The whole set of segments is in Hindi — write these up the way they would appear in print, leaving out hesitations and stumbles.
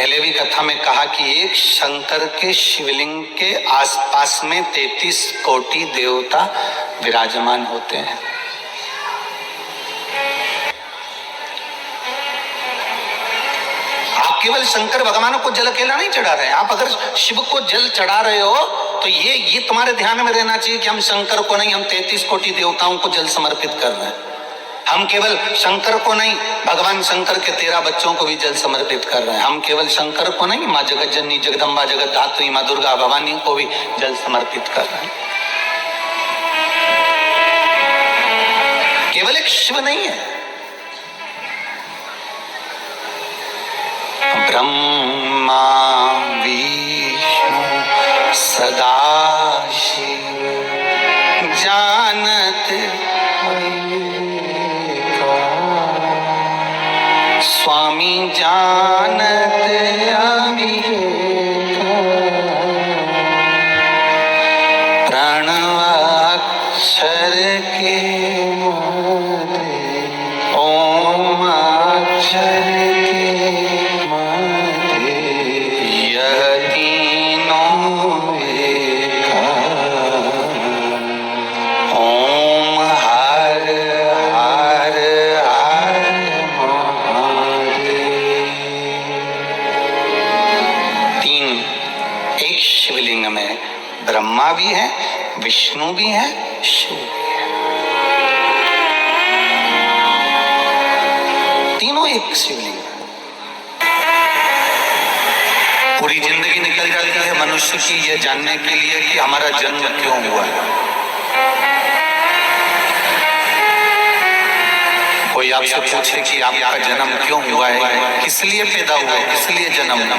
पहले भी कथा में कहा कि एक शंकर के शिवलिंग के आसपास में 33 कोटि देवता विराजमान होते हैं। आप केवल शंकर भगवान को जल अकेला नहीं चढ़ा रहे हैं। आप अगर शिव को जल चढ़ा रहे हो तो ये तुम्हारे ध्यान में रहना चाहिए कि हम शंकर को नहीं, हम 33 कोटि देवताओं को जल समर्पित कर रहे हैं। हम केवल शंकर को नहीं, भगवान शंकर के 13 बच्चों को भी जल समर्पित कर रहे हैं। हम केवल शंकर को नहीं, माँ जगत जननी जगदम्बा जगत धात्री माँ दुर्गा भवानी को भी जल समर्पित कर रहे हैं। केवल एक शिव नहीं है, ब्रह्मा विष्णु सदाशिव जानत स्वामी जानत प्रणवाक्षर के ओम अक्षर ब्रह्मा भी है, विष्णु भी है, शिव भी है। तीनों एक शिवलिंग। पूरी जिंदगी निकल जाती है मनुष्य की यह जानने के लिए कि हमारा जन्म क्यों हुआ है। कोई आपसे पूछे कि आपका जन्म क्यों हुआ है, किस लिए पैदा हुआ, किस लिए जन्म हुआ,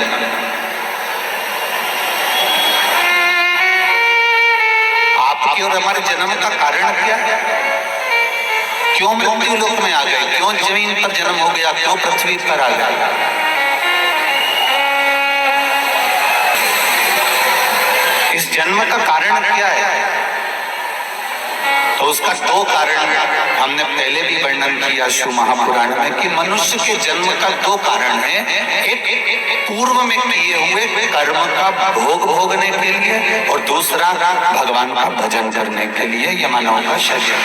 आपके और हमारे जन्म का कारण क्या है? क्यों मृत्यु लोक में आ गए, क्यों जमीन पर जन्म हो गया, क्यों पृथ्वी पर आ गए? इस जन्म का कारण क्या है? तो उसका 2 कारण हमने पहले भी वर्णन किया शिव महापुराण में कि मनुष्य के जन्म का 2 कारण है। एक पूर्व में किए हुए कर्म का भोग भोगने के लिए और दूसरा भगवान का भजन करने के लिए यह मानव का शरीर।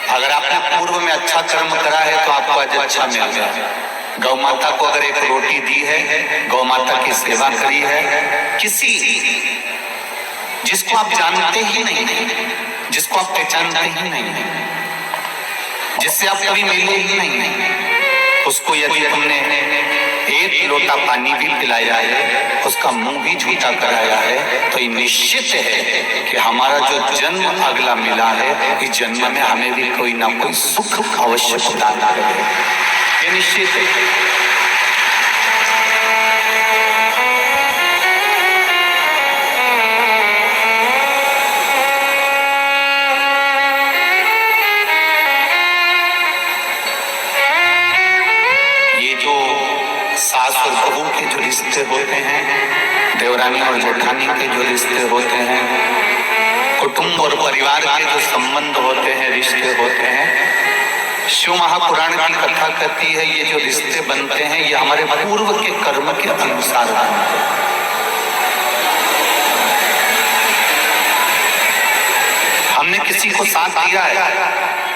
अगर आपने पूर्व में अच्छा कर्म करा है तो आपको आज अच्छा मिल गया। गौ माता को अगर एक रोटी दी है, गौ माता की सेवा करी है, किसी जिसको आप जानते ही नहीं, जिसको आप पहचानते ही नहीं, जिससे आप कभी मिले ही नहीं, उसको यदि तुमने 1 लोटा पानी भी पिलाया है, उसका मुंह भी झूठा कराया है, तो ये निश्चित है कि हमारा जो जन्म अगला मिला है, इस जन्म में हमें भी कोई ना कोई सुख अवश्य प्रदान करेगा। ये निश्चित है। सास और बहू के जो रिश्ते होते हैं, देवरानी और जेठानी के जो रिश्ते होते हैं, कुटुंब और परिवार के जो संबंध होते हैं, रिश्ते होते हैं, शिव महापुराण की कथा कहती है ये जो रिश्ते बनते हैं ये हमारे पूर्व के कर्म के अनुसार बनते हैं। हमने किसी को साथ दिया है,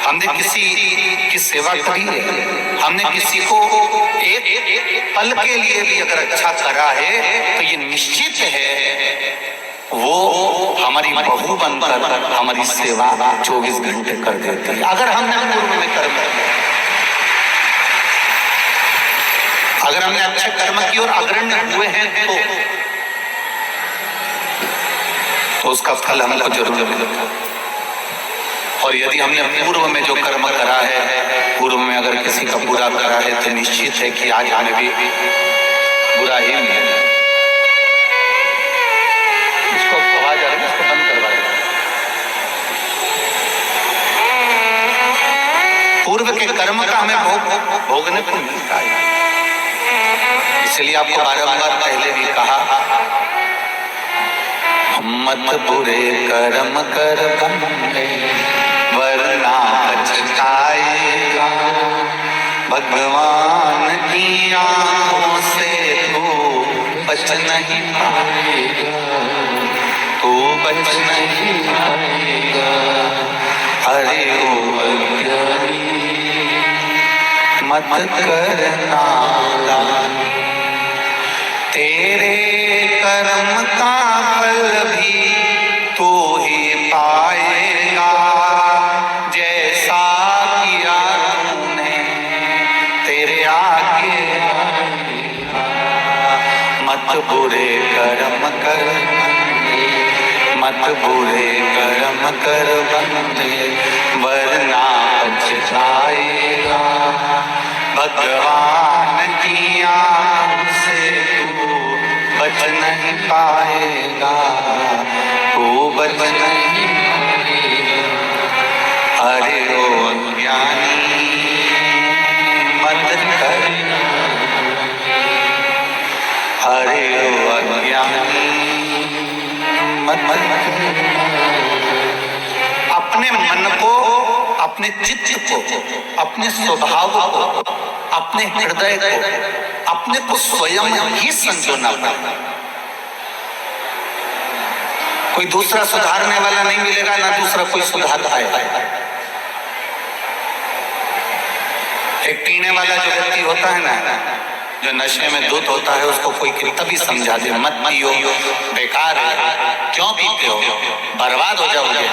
हमने किसी की सेवा करी है, हमने किसी को एक पल के लिए भी अगर अच्छा करा है तो ये निश्चित है वो हमारी बहू बनकर हमारी सेवा 24 घंटे कर देती है। अगर हमने पूर्व में कर्म किया, अगर हमने अच्छे कर्म की और अग्रणी हुए हैं तो उसका फल हमको जरूर मिलेगा। और यदि हमने पूर्व में जो कर्म करा है, पूर्व में अगर किसी का बुरा करा है तो निश्चित है कि आज हमें भी बुरा ही मिलेगा। इसको आवाज आ रही है, इसको बंद करवा दें। पूर्व के कर्म का हमें भोगने को मिलता है। इसलिए आपको बारंबार पहले भी कहा, मत बुरे कर्म कर बंदे वरना पछताएगा। भगवान की आंखों से तू बच नहीं पाएगा, तू बच नहीं पाएगा। अरे ओ अज्ञानी मत कर नादान, तेरे कर्म का फल भी तू ही पाएगा, जैसा किया तूने तेरे आगे आएगा। मत बुरे कर्म कर, मत बुरे कर्म कर बंदे, वरना पछताएगा। भगवान की आंखों से तू बच नहीं पाएगा, तू बच नहीं पाएगा। अरे ओ अज्ञानी मत कर, अरे ओ अज्ञानी मत कर। अपने मन को, अपने चित्त को, अपने स्वभाव को, अपने हृदय को, अपने को स्वयं ही संजोना पड़ेगा। कोई दूसरा सुधारने वाला नहीं मिलेगा, ना दूसरा कोई सुधार पाएगा। एक पीने वाला जो व्यक्ति होता है ना, जो नशे में धुत होता है, उसको कोई कितना भी समझा दे मत पियो, बेकार है, क्यों पीते हो, बर्बाद हो जाओगे।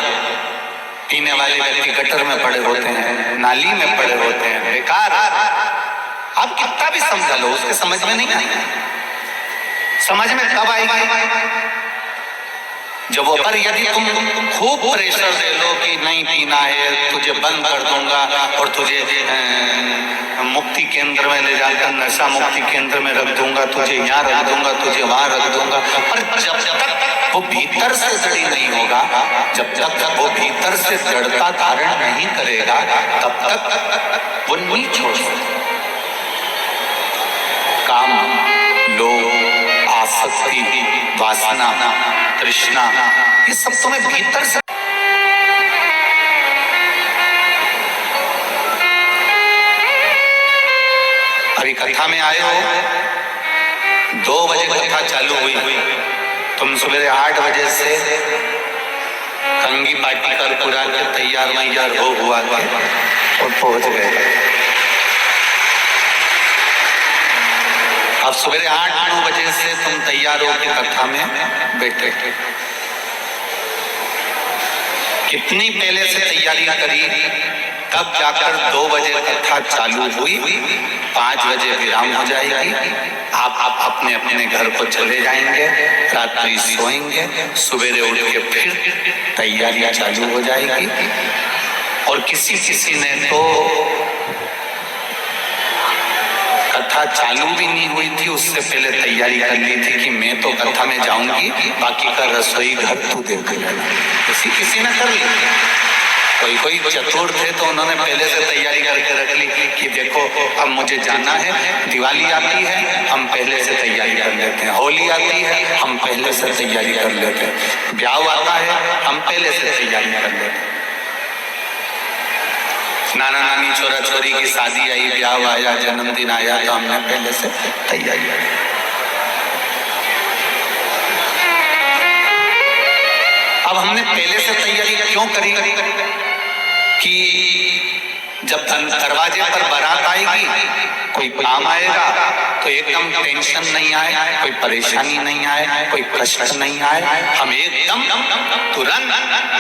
पीने वाले व्यक्ति गटर में पड़े होते हैं, नाली में पड़े होते हैं, बेकार। आप कितना भी समझा लो, उसके समझ में नहीं आएगा। समझ में कब आएगी? जब वो पर यदि तुम खूब प्रेशर दे लो कि नहीं पीना है, तुझे बंद कर दूंगा और तुझे मुक्ति केंद्र में ले जाकर नशा मुक्ति केंद्र में रख दूंगा, तुझे यहाँ रख दूंगा, तुझे वहां रख दूंगा, पर जब तक वो भीतर से दृढ़ नहीं होगा, जब तक वो भीतर से दृढ़ता धारण नहीं करेगा, तब तक वो नहीं छोड़ सकता। काम, लोभ, आसक्ति, वासना, तृष्णा, ये सब तुम्हें भीतर से। अभी कथा में आए हो, 2 बजे कथा चालू हुई, तुम सवेरे 8 बजे से कंगी पार्टी कर पूरा के तैयार मैयार हो हुआ और पहुंच गए। अब सवेरे 8-9 बजे से तुम तैयार हो के कथा में बैठे। कितनी पहले से तैयारी करी, तब जाकर 2 बजे कथा चालू हुई, 5 बजे विराम हो जाएगी। आप अपने अपने घर को चले जाएंगे, रात्रि सोएंगे, सवेरे उठ के फिर तैयारियां चालू हो जाएगी। और किसी ने तो कथा चालू भी नहीं हुई थी, उससे पहले तैयारी कर ली थी कि मैं तो कथा में जाऊंगी, बाकी का रसोई घर तू देख लेना। किसी ने कर ली। कोई चतुर थे तो उन्होंने पहले से तैयारी करके रख ली कि देखो अब मुझे जाना है, दिवाली आती है हम पहले से तैयारी कर लेते हैं, होली आती है हम पहले से तैयारी कर लेते हैं, ब्याह आता है हम पहले से तैयारी कर लेते हैं, नाना नानी छोरा छोरी की शादी आई, ब्याह आया, जन्मदिन आया, तो हमने पहले से तैयारी की। अब हमने पहले से तैयारी क्यों करी कि जब दरवाजे पर बारात आएगी, कोई काम आएगा तो एकदम टेंशन नहीं आए, कोई परेशानी नहीं आए, कोई कष्ट नहीं आए, हम एकदम तुरंत।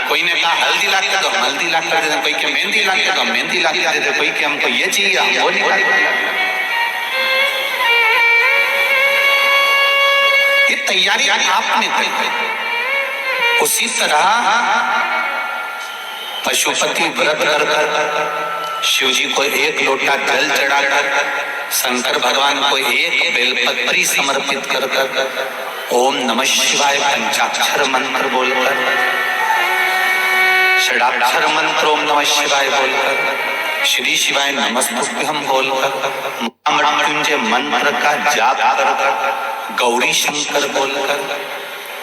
कोई ने कहा हल्दी ला के दो, हल्दी ला कर दे दे, कोई के मेहंदी ला के दो, मेहंदी ला के दे दे, कोई के हमको ये चाहिए हम वो नहीं। ये तैयारी आपने की। उसी तरह पशुपति व्रत कर शिव जी को 1 लोटा जल चढ़ाकर, शंकर भगवान को 1 बेलपत्री समर्पित कर ओम नमः शिवाय पंचाक्षर मंत्र बोलकर, षडाक्षर मंत्र ओम नमः शिवाय बोलकर, श्री शिवाय नमस्तुभ्यं बोलकर, महामृत्युंजय मंत्र का जाप कर गौरी शंकर बोलकर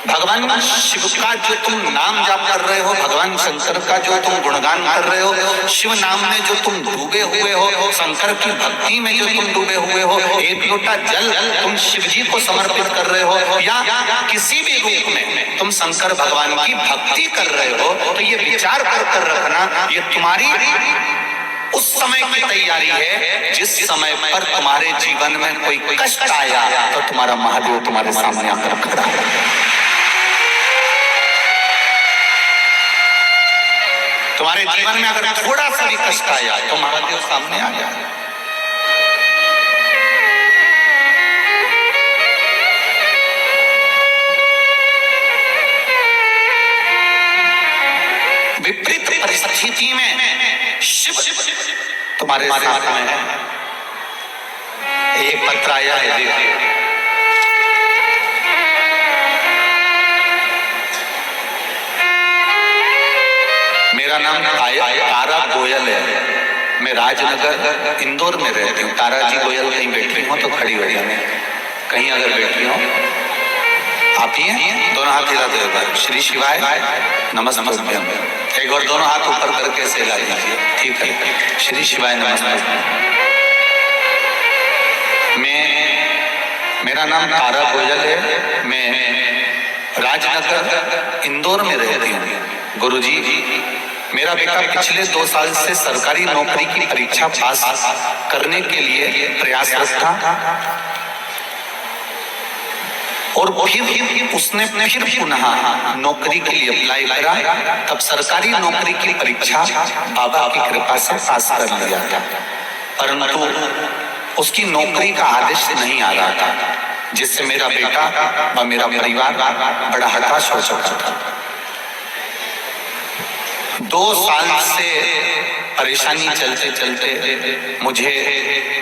भगवान शिव का जो तुम नाम जाप कर रहे हो, भगवान शंकर का जो तुम गुणगान कर रहे हो, शिव नाम में जो तुम डूबे हुए हो, शंकर की भक्ति में जो तुम डूबे हुए हो, एक लोटा जल तुम शिव जी को समर्पित कर रहे हो, या किसी भी रूप में तुम शंकर भगवान की भक्ति कर रहे हो, तो ये विचार कर रखना, ये तुम्हारी उस समय की तैयारी है जिस समय पर तुम्हारे जीवन में कोई कष्ट आया तो तुम्हारा महादेव तुम्हारे सामने आकर खड़ा है। तुम्हारे जीवन में अगर थोड़ा सा भी कष्ट आया तो महादेव सामने आ जाए। विपरीत परिस्थिति में शिव तुम्हारे साथ में है। एक पत्र आया है, देखिए, मेरा नाम तारा गोयल है, मैं राजनगर इंदौर में रहती हूँ। तारा जी गोयल कहीं बैठी हो तो खड़ी हो जाए, कहीं अगर बैठी हो आप ही हैं, दोनों हाथ हिला दो, श्री शिवाय नमस्ते, एक और दोनों हाथ ऊपर करके से हिला दीजिए, ठीक है, श्री शिवाय नमस्ते। मेरा नाम तारा गोयल है, मैं राजनगर इंदौर में रहती हूँ। गुरुजी, मेरा बेटा पिछले 2 साल से सरकारी नौकरी की परीक्षा पास करने के लिए प्रयासरत था और फिर उसने फिर पुनः नौकरी के लिए अप्लाई करा। तब सरकारी नौकरी की परीक्षा बाबा की कृपा से पास कर लिया था, परंतु उसकी नौकरी का आदेश नहीं आ रहा था, जिससे मेरा बेटा व मेरा परिवार बड़ा हताश हो चुका था। 2 साल से परेशानी चलते चलते मुझे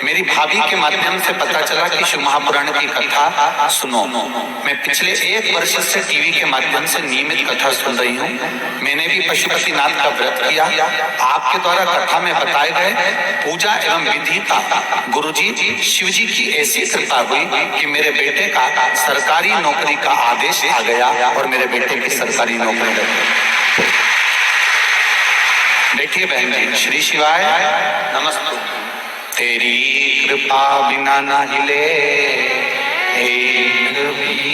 मेरी भाभी के माध्यम से पता चला कि शिव महापुराण की कथा सुनो। मैं पिछले 1 वर्ष से टीवी के माध्यम से नियमित कथा सुन रही हूँ। मैंने भी पशुपतिनाथ का व्रत किया। आपके द्वारा कथा में बताए गए पूजा एवं विधि का गुरुजी शिव जी की ऐसी कृपा हुई कि मेरे बेटे का सरकारी नौकरी का आदेश आ गया और मेरे बेटे की सरकारी नौकरी लग गई। देखिए बहन जी, श्री शिवाय नमस्ते। तेरी कृपा बिना ना हिले एक भी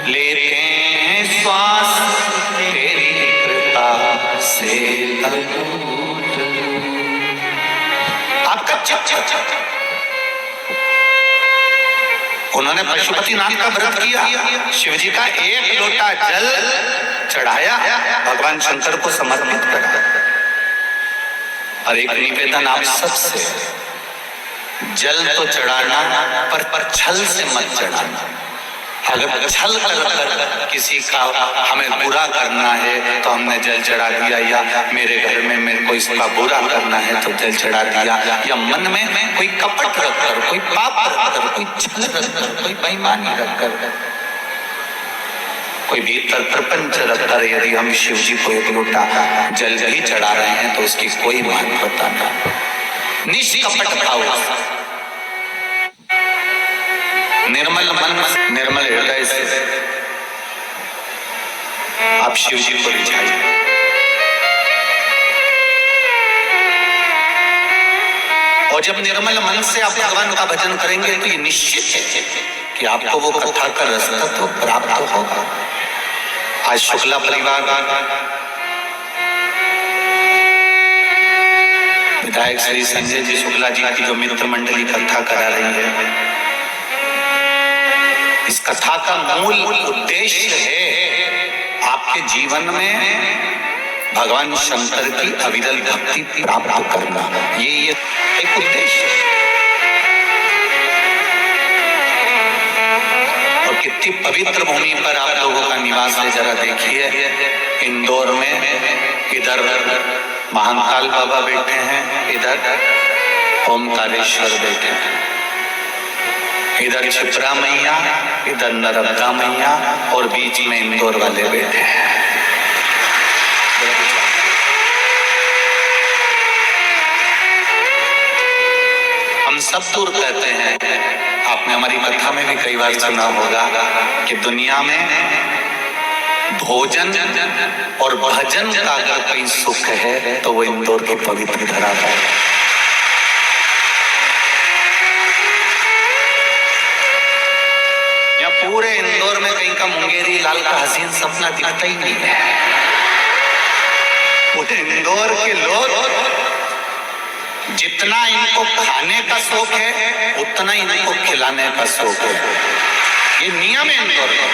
लेते हैं श्वास, तेरी कृपा से आपका चक उन्होंने पशुपतिनाथ का व्रत किया, शिव जी का 1 लोटा जल चढ़ाया, भगवान शंकर को समर्पित करा। और एक निवेदन आप सबसे, जल तो चढ़ाना पर छल से मत चढ़ाना। अगर छल कर किसी का हमें बुरा करना है तो हमने जल चढ़ा दिया, या मेरे घर में मेरे को इसका बुरा करना है तो जल चढ़ा दिया, या मन में कोई कपट रखकर, कोई पाप रखकर, कोई छल रखकर, कोई बेईमानी रखकर, कोई भीतर प्रपंच रखकर यदि हम शिव जी को 1 लोटा जल भी चढ़ा रहे हैं तो उसकी कोई महत्वता नहीं। निष्कपट भाव, निर्मल मन, निर्मल हृदय से आप शिव जी को रिझाइए। और जब निर्मल मन से आप भगवान का भजन करेंगे तो ये निश्चित है कि आपको वो कथा का रस तो प्राप्त होगा। आज शुक्ला परिवार विधायक श्री संजय जी शुक्ला जी की जो मित्र मंडली कथा करा रही है, इस कथा का मूल उद्देश्य है आपके जीवन में भगवान शंकर की अविरल भक्ति प्राप्त करना। ये एक उद्देश्य है। और कितनी पवित्र भूमि पर आप लोगों का निवास है, जरा देखिए। इंदौर में इधर महाकाल बाबा बैठे हैं, इधर ओमकारेश्वर बैठे हैं, इधर क्षिप्रा मैया, इधर नर्मदा मैया, और बीच में इंदौर वाले बैठे हैं। हम सब दूर कहते हैं, आपने हमारी कथा में भी कई बार सुना होगा कि दुनिया में भोजन और भजन का अगर कहीं सुख है तो वो इंदौर की पवित्र धरा है। या पूरे इंदौर में कहीं का मुंगेरी लाल का हसीन सपना दिखता ही नहीं है। पूरे इंदौर के लोग जितना इनको खाने का शौक है उतना इनको खिलाने का शौक है। ये नियम है इंदौर का।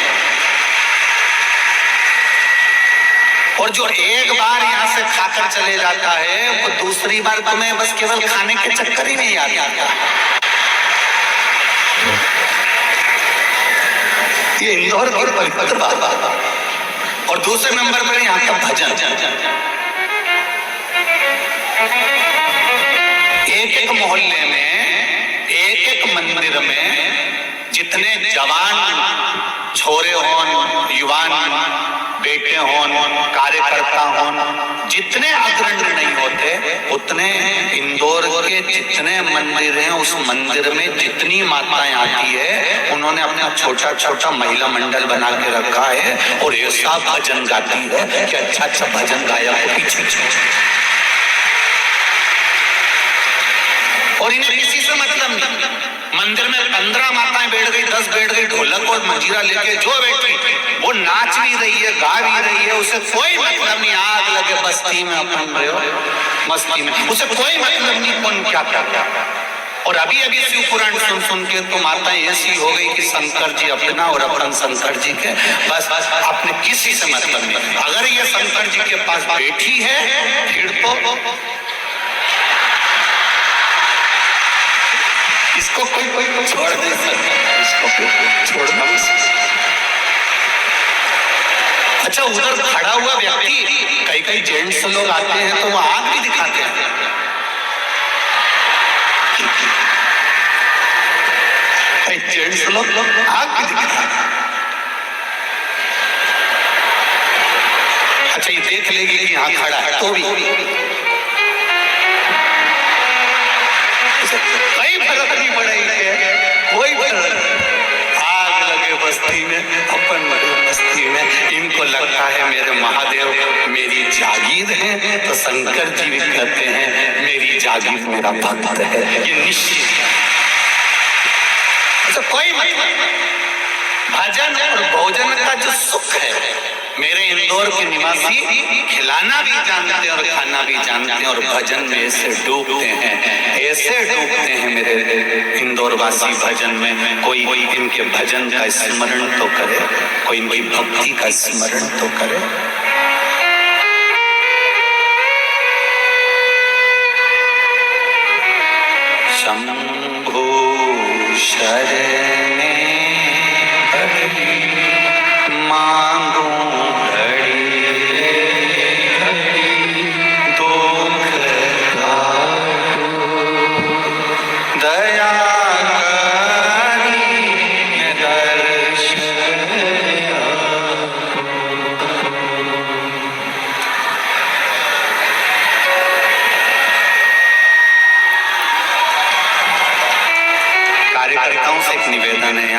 और जो एक बार यहाँ से खाकर चले जाता है वो दूसरी बार तुम्हें बस केवल खाने के चक्कर ही नहीं याद आता। ये इंदौर की पवित्र बात। और दूसरे नंबर पर यहाँ का भजन। एक एक मोहल्ले में, एक एक मंदिर में जितने जवान छोरे होन, युवान बेटे होन, कार्यकर्ता होन, जितने अग्रणी नहीं होते उतने इंदौर के जितने मंदिर हैं उस मंदिर में जितनी माताएं आती है उन्होंने अपना छोटा छोटा महिला मंडल बना के रखा है और ऐसा भजन गाती है कि अच्छा अच्छा भजन गाया है पीछे। और इन्हें किसी से मतलब नहीं। मंदिर में 15 माताएं बैठ गई, 10 बैठ गई, ढोलक और मंजीरा लेके जो बैठी वो नाच भी रही है, गा भी रही है, उसे कोई मतलब नहीं। आग लगे बस्ती में अपन रहे हो मस्ती में, उसे कोई मतलब नहीं कौन क्या करता। और अभी अभी शिव पुराण सुन सुन के तो माताएं ऐसी हो गई कि शंकर जी अपना और अपन शंकर जी के, बस अपने किसी से मतलब नहीं। अगर ये शंकर जी के पास बैठी है फिर तो इसको कोई छोड़ नहीं सकता, इसको छोड़ना नहीं सकता। अच्छा, उधर खड़ा हुआ व्यक्ति, कई जेंट्स लोग आते हैं तो वो आग भी दिखाते हैं। कई जेंट्स लोग आग भी दिखाते हैं। अच्छा, ये देख लेगी कि यहाँ खड़ा है तो भी कोई फर्क नहीं पड़ेगी, कोई फर्क। आग लगे बस्ती में, अपन मरे बस्ती में। इनको लगता है मेरे महादेव मेरी जागीर है, तो शंकर जी भी कहते हैं मेरी जागीर मेरा भक्त है। ये निश्चित। अच्छा, कोई भजन और भोजन का जो सुख है मेरे इंदौर के निवासी खिलाना भी जानते हैं और खाना भी जानते हैं और भजन में ऐसे डूबते हैं, ऐसे डूबते हैं मेरे इंदौर वासी भजन में। कोई इनके भजन का स्मरण तो करे, कोई इनकी भक्ति का स्मरण तो करे। शंभो शरणे मांगो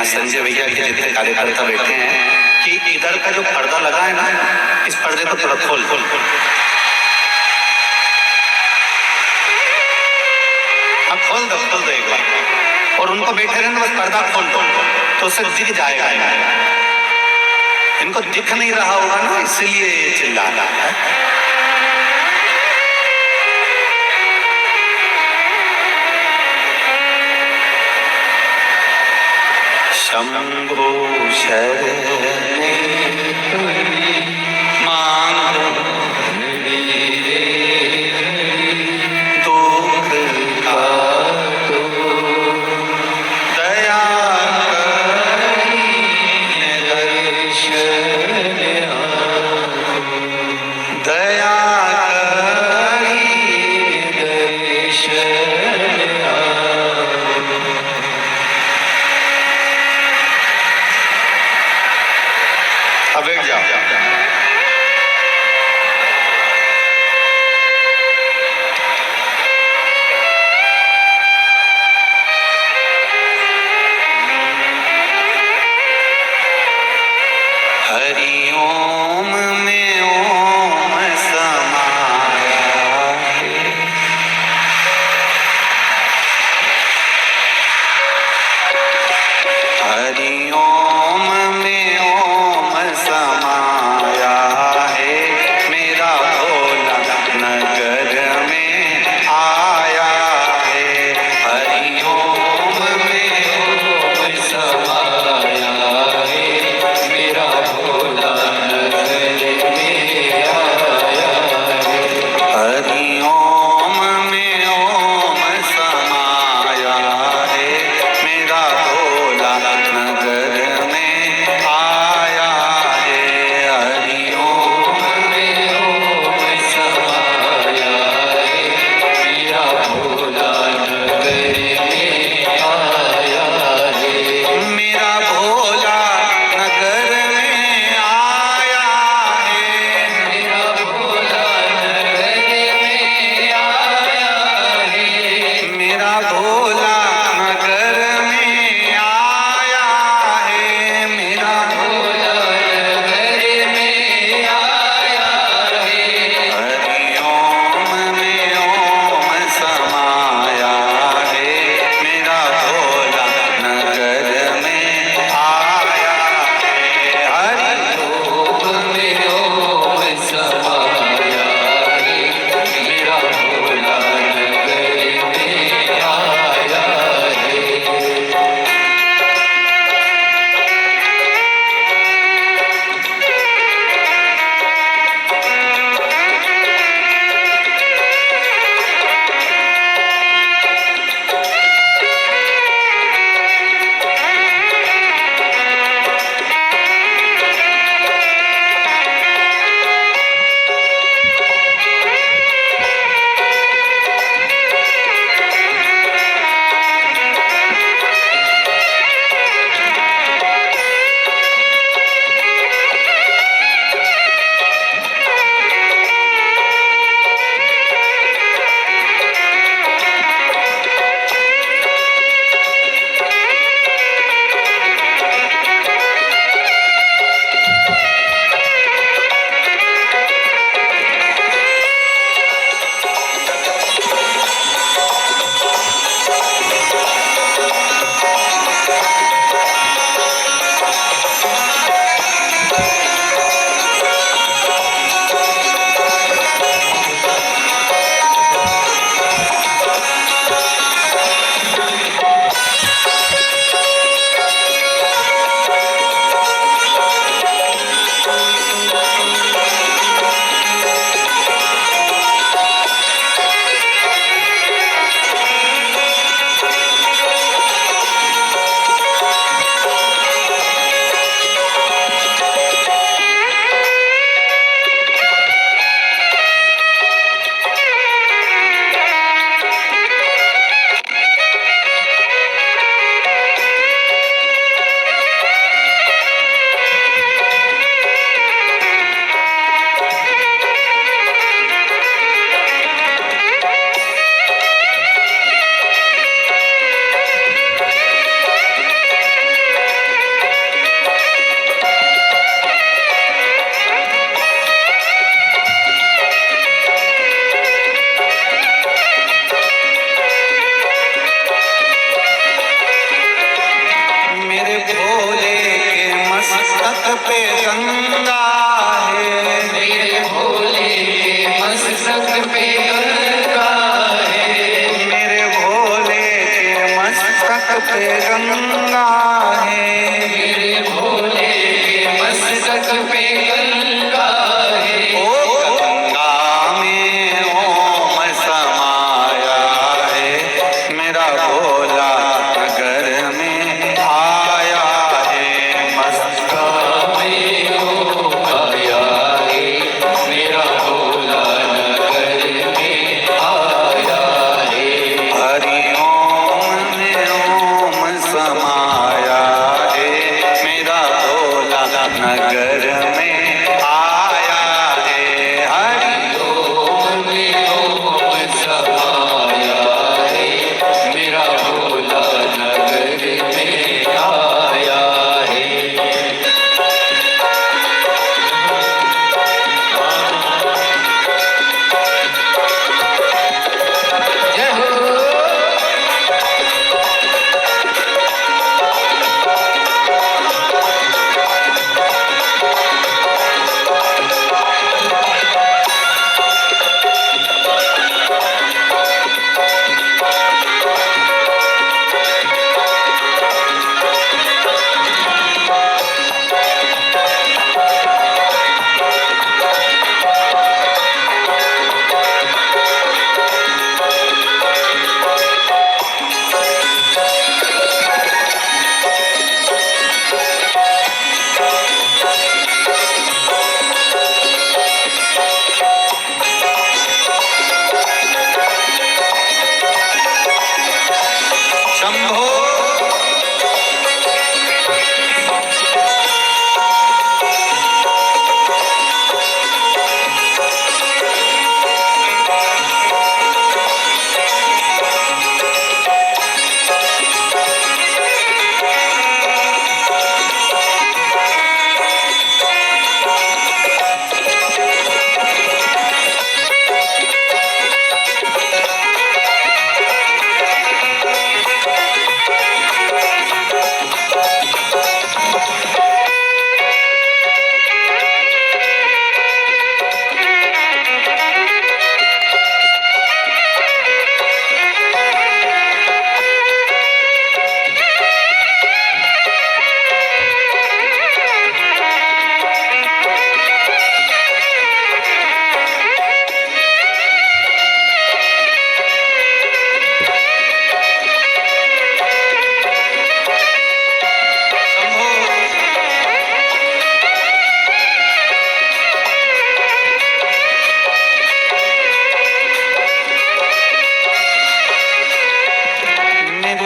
संजय भैया के जितने कार्यकर्ता बैठे हैं कि इधर का जो पर्दा लगा है ना, इस पर्दे को थोड़ा खोल दो एक बार। और उनको बैठे रहने बस पर्दा खोल दो तो उसे दिख जाएगा। इनको दिख नहीं रहा होगा ना, इसलिए चिल्ला रहा है। शंभो शरणे मांगो दुख काटो, दया करिने दर्शन आको, दया करिने दर्शन आको। अब बैठ जाओ। मेरा भोला नगर में आया है, मेरा भोला नगर में आया है। हरि ओम में ओम समाया है, मेरा भोला नगर में आया है। हरि ओम में ओम समाया है, मेरा भोला नगर में आया है। मेरे भोले के मस्तक पे गंगा है, मेरे भोले के मस्तक पे गंगा है। मेरे भोले के मस्तक पे गंगा है, मेरे भोले के मस्तक पे गंगा है। ओ गंगा में ओम समाया है, मेरा भोला नगर में आया है। मस्का में ओम आया है, मेरा भोला नगर में आया है। हरि ओम में ओम समाया है, मेरा भोला नगर में आया है। हरि ओम में ओम समाया है, मेरा भोला नगर में आया है। जय हो।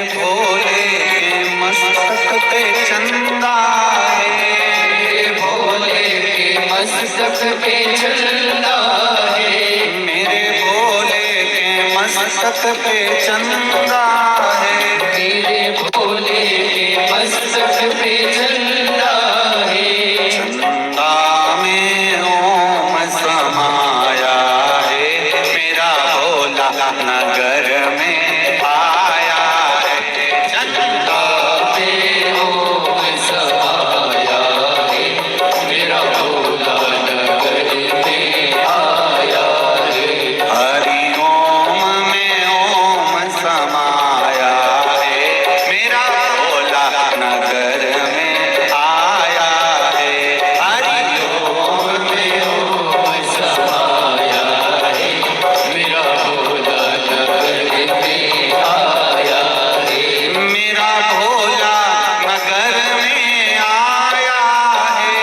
भोले के मस्तक पे चंदा है, भोले के मस्तक पे चंदा है, मेरे भोले के मस्तक पे चंदा है, मेरे भोले के मस्तक पे चंदा है। चंदा में ओम समाया है, मेरा भोला नगर में आया है। चंदा में ओम समाया है, मेरा भोला नगर में आया है। हरि ओम में ओम समाया है, मेरा भोला नगर में आया है। हरि ओम में ओम समाया है, मेरा भोला नगर में आया है। मेरा भोला नगर में आया है,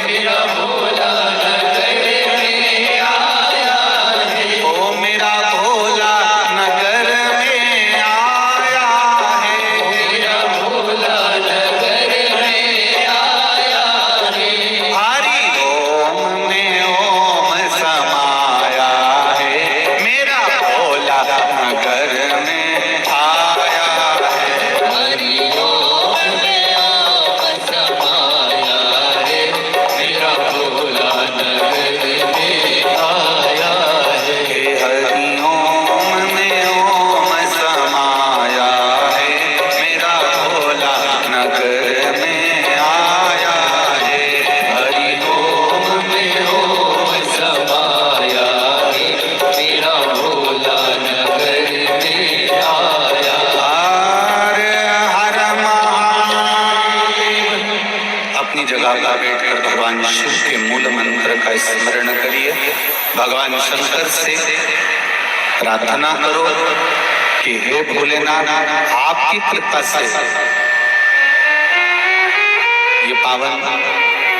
मेरा भोला नगर में आया है। ओ मेरा भोला नगर में आया है। मेरा भोला नगर में आया है। हरि ओम में ओम समाया है, मेरा भोला नगर में आया है। हरि ओम में ओम समाया है, मेरा भोला नगर में आया है। हे हरि ओम में ओम समाया है, मेरा भोला नगर में आया है। हरि ओम में ओम समाया है, मेरा भोला नगर में आया। हर हर महादेव। अपनी जगह पर बैठकर भगवान शिव के मूल मंत्र का स्मरण करिए। भगवान शंकर से प्रार्थना करो कि हे भोलेनाथ, आपकी कृपा से ये पावन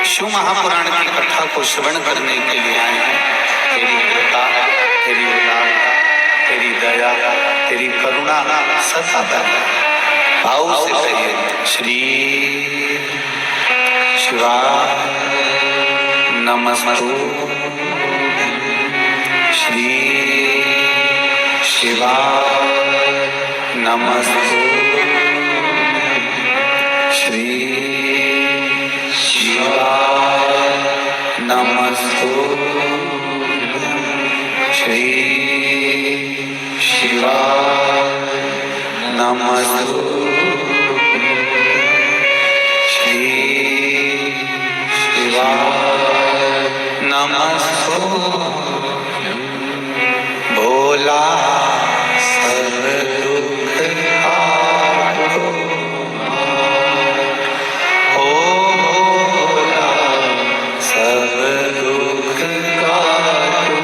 शिव महापुराण की कथा को श्रवण करने के लिए आए हैं। तेरी कृपा, तेरी उदारता, तेरी दया, तेरी करुणा सदा बना। भाव से कहिए, श्री शिवाय नमस्तु, श्री शिवाय नमस्तु, श्री शिवाय नमस्तु, श्री शिवाय नमस्तु, श्री शिवाय नमस्तु। भोला सब दुख काटो, ओ भोला सब दुख काटो।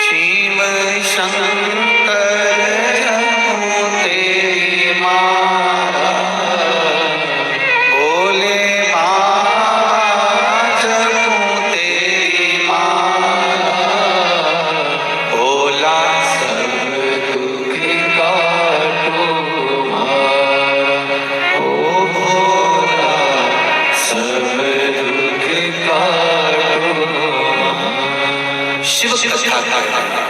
शिव शंकर जपो तेरी माला, भोले बाबा जपो तेरी माला। भोला सब दुख काटो हमारा, ओ भोला सब दुख काटो हमारा। शिव कथा करना,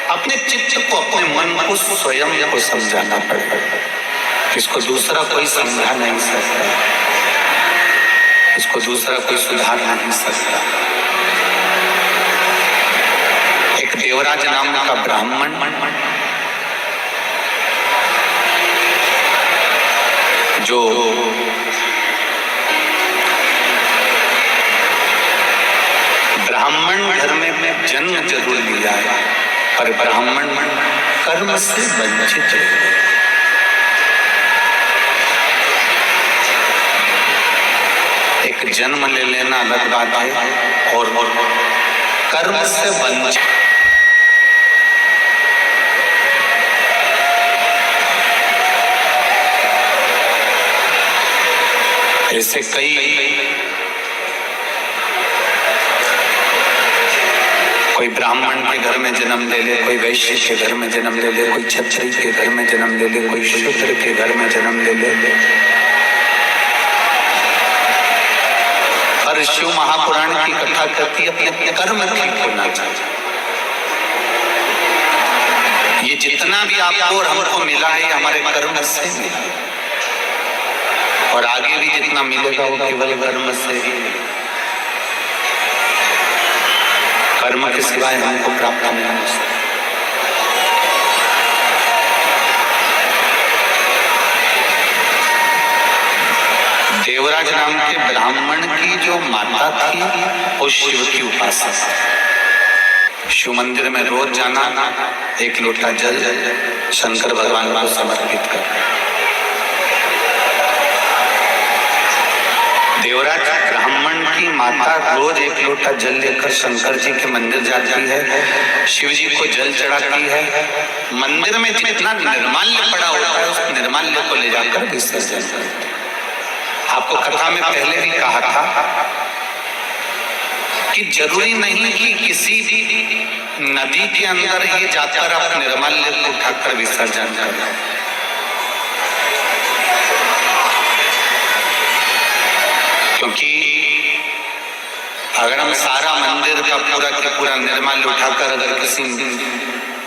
अपने चित्त को, अपने मन को, स्वयं को समझाना पड़ेगा। इसको दूसरा कोई समझा नहीं सकता, इसको दूसरा कोई सुधार नहीं सकता। एक देवराज नाम का ब्राह्मण जो ब्राह्मण धर्म में जन्म जरूर लिया है, पर ब्राह्मण कर्म से वंचित है। एक जन्म ले लेना अलग बात है, और कर्म से वंचित। ऐसे कई कोई ब्राह्मण के घर में जन्म ले ले, कोई वैश्य के घर में जन्म ले ले, कोई क्षत्रिय के घर में जन्म ले ले, कोई शूद्र के घर में जन्म ले ले, पर शिव महापुराण की कथा कहती अपने अपने कर्म ठीक होना चाहिए। ये जितना भी आपको और हमको मिला है हमारे कर्म से मिला, और आगे भी जितना मिलेगा वो केवल कर्म से ही। कर्म के सिवाय हमको प्राप्त नहीं हो सकता। देवराज नाम के ब्राह्मण की जो माता थी वो शिव की उपासक। शिव मंदिर में रोज जाना, एक लोटा जल शंकर भगवान को समर्पित करना। देवराज ब्राह्मण की माता रोज एक लोटा जल लेकर शंकर जी के मंदिर जाती है, शिव जी को जल चढ़ाती है। मंदिर में जितना निर्माल्य पड़ा होता है उस निर्माल्य को ले जाकर विसर्जन करती है। आपको कथा में पहले भी कहा था कि जरूरी नहीं कि किसी भी नदी के अंदर ही जाकर आप निर्माल्य को उठाकर विसर्जन करें। क्योंकि अगर हम सारा मंदिर का पूरा के पूरा निर्माल्य उठाकर अगर किसी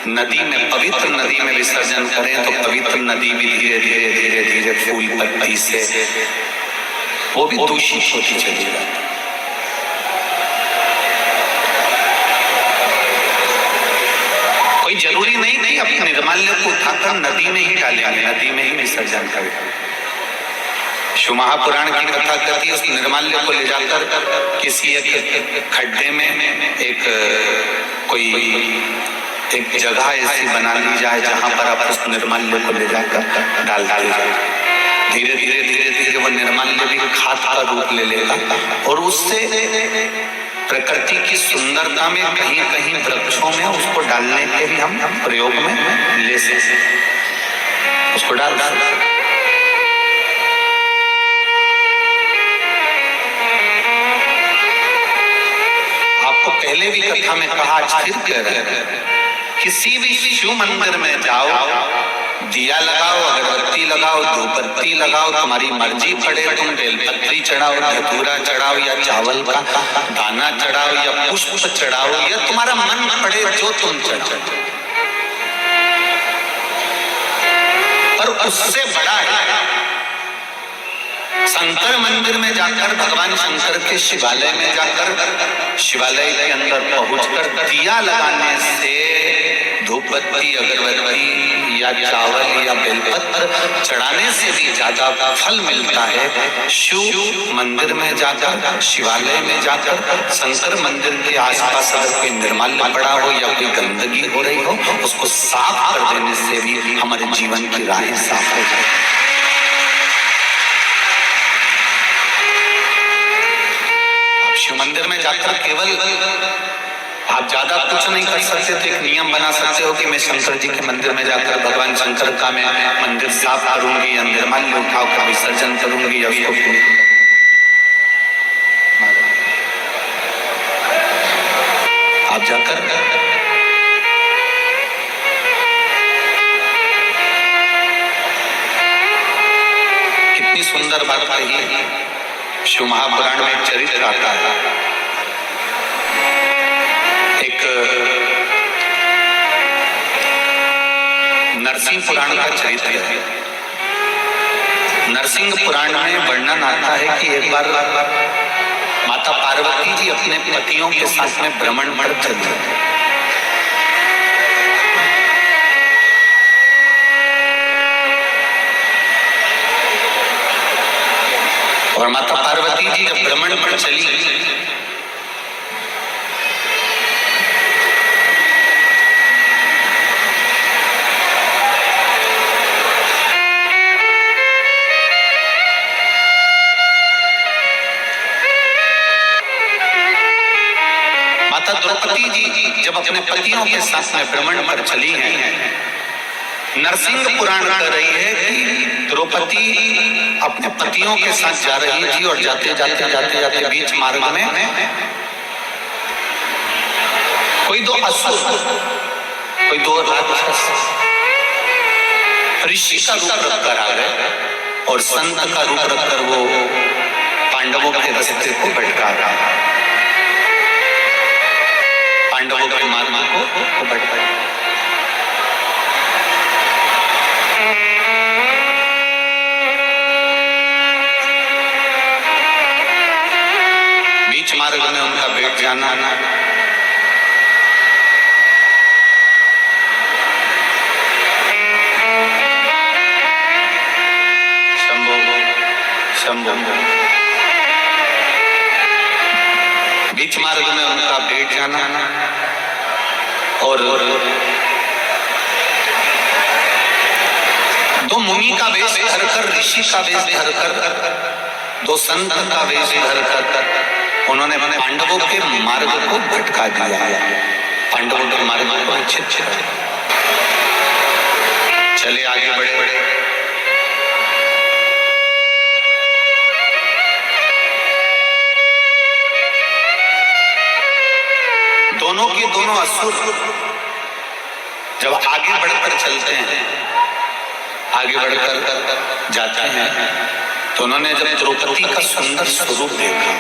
नदी में, पवित्र नदी में विसर्जन करें तो पवित्र नदी भी धीरे धीरे धीरे धीरे फूल पत्ती से वो भी दूषित होती चली जाती। कोई जरूरी नहीं कि अपने निर्माल्य को उठाकर नदी में ही डालेंगे, नदी में ही विसर्जन करें। शिव महापुराण की कथा कहती है उस निर्माल्य को ले जाकर किसी एक खड्डे में एक जगह ऐसी बना ली जाए जहां पर आप उस निर्माल्य को ले जाकर डाल जाए। धीरे धीरे धीरे धीरे वो निर्माल्य भी खाद का रूप ले लेगा और उससे प्रकृति की सुंदरता में कहीं कहीं वृक्षों में उसको डालने के भी हम प्रयोग में ले सकते, उसको डाल सकते। आपको पहले भी कथा में कहा, आज फिर कह रहे हैं, किसी भी शिव मंदिर में जाओ, दिया लगाओ, अगरबत्ती लगाओ, धूपबत्ती लगाओ, तुम्हारी मर्जी पड़े, तुम बेलपत्री चढ़ाओ, धतूरा चढ़ाओ या चावल का दाना चढ़ाओ या पुष्प चढ़ाओ या तुम्हारा मन पड़े जो तुम चढ़ाओ, पर उससे बड़ा है शंकर मंदिर में जाकर, भगवान शंकर के शिवालय में जाकर, शिवालय के अंदर पहुंचकर दिया लगाने से धूपबत्ती, अगरबत्ती या चावल या बेलपत्र चढ़ाने से भी ज्यादा फल मिलता है शिव मंदिर में जाकर, शिवालय में जाकर। शंकर मंदिर के आसपास अगर कोई निर्माल्य पड़ा हो या कोई गंदगी हो रही हो, उसको साफ कर देने से भी हमारे जीवन की राहें साफ हो जाए। शिव मंदिर में जाकर केवल आप ज्यादा कुछ नहीं कर सकते, तो एक नियम बना सकते हो कि मैं शंकर जी के मंदिर में जाकर भगवान शंकर का मैं मंदिर साफ करूंगी या निर्माल्य उठाकर विसर्जन करूंगी या उसको आप जाकर कितनी सुंदर बात कही। शिव महापुराण में एक चरित्र आता है, एक नरसिंह पुराण का चरित्र है। नरसिंह पुराण में वर्णन आता है कि एक बार माता पार्वती जी अपने पतियों के साथ में भ्रमण पर चली और माता पार्वती जी जब भ्रमण पर चली द्रौपदी जी जब अपने पतियों के साथ में भ्रमण पर चली हैं, नरसिंह पुराण कह रही है कि द्रौपदी अपने पतियों के साथ जा रही थी और जाते जाते बीच मार्ग में कोई दो असुर, कोई दो राक्षस ऋषि का रूप रखकर आ गए और संत का रूप रखकर वो पांडवों के रास्ते को भटका रहा, पांडवों के मार्ग को भटका। बीच मार्ग में उनका बैठ जाना, बीच मार्ग में उनका बैठ जाना और दो मुनि का वेश धरकर, ऋषि का वेश धरकर, दो संत का वेश धरकर उन्होंने पांडवों के मार्ग को भटका दिया, पांडवों के मार्ग को अच्छे चले आगे बढ़े। दोनों के दोनों असुर जब आगे बढ़कर चलते हैं, आगे बढ़कर जाते हैं, तो उन्होंने जब द्रौपदी का सुंदर स्वरूप देखा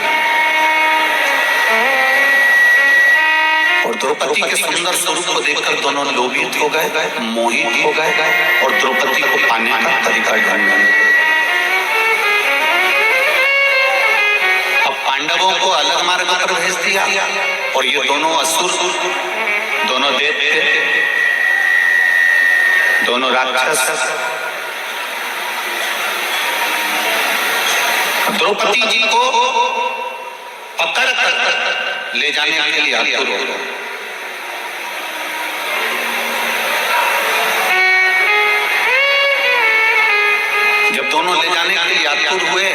और द्रौपदी के सुंदर स्वरूप को देखकर दोनों लोभित हो गए, मोहित हो गए और द्रौपदी को पाने का तरीका ढूंढने लगे। अब पांडवों को अलग मार्ग पर भेज दिया और ये दोनों असुर, दोनों दैत्य, दोनों राक्षस द्रौपदी जी को पकड़ कर ले जाने के लिए आतुर हो गए। जब दोनों ले जाने के लिए आतुर हुए,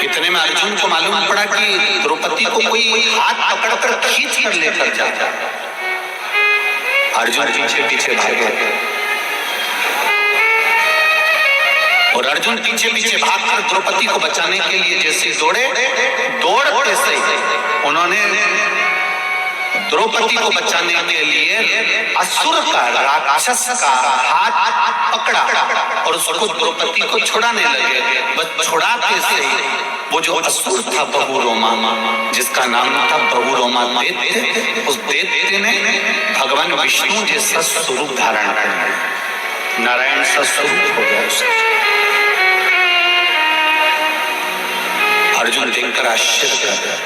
इतने में अर्जुन को मालूम पड़ा कि द्रौपदी को कोई हाथ पकड़कर खींच कर लेकर जाता। अर्जुन पीछे पीछे भागे और अर्जुन पीछे पीछे भागकर द्रौपदी को बचाने के लिए जैसे दौड़े, दौड़ते से उन्होंने द्रौपदी को बचाने के लिए असुर का, राक्षस का हाथ पकड़ा और उसको द्रौपदी को छुड़ाने लगे। बस छुड़ाते से वो जो असुर था बहुरोमा, जिसका नाम था बहुरोमा दैत्य, उस दैत्य ने भगवान विष्णु जैसा स्वरूप धारण कर लिया, नारायण सा स्वरूप हो गया उसका। अर्जुन देखकर आश्चर्य कर गया।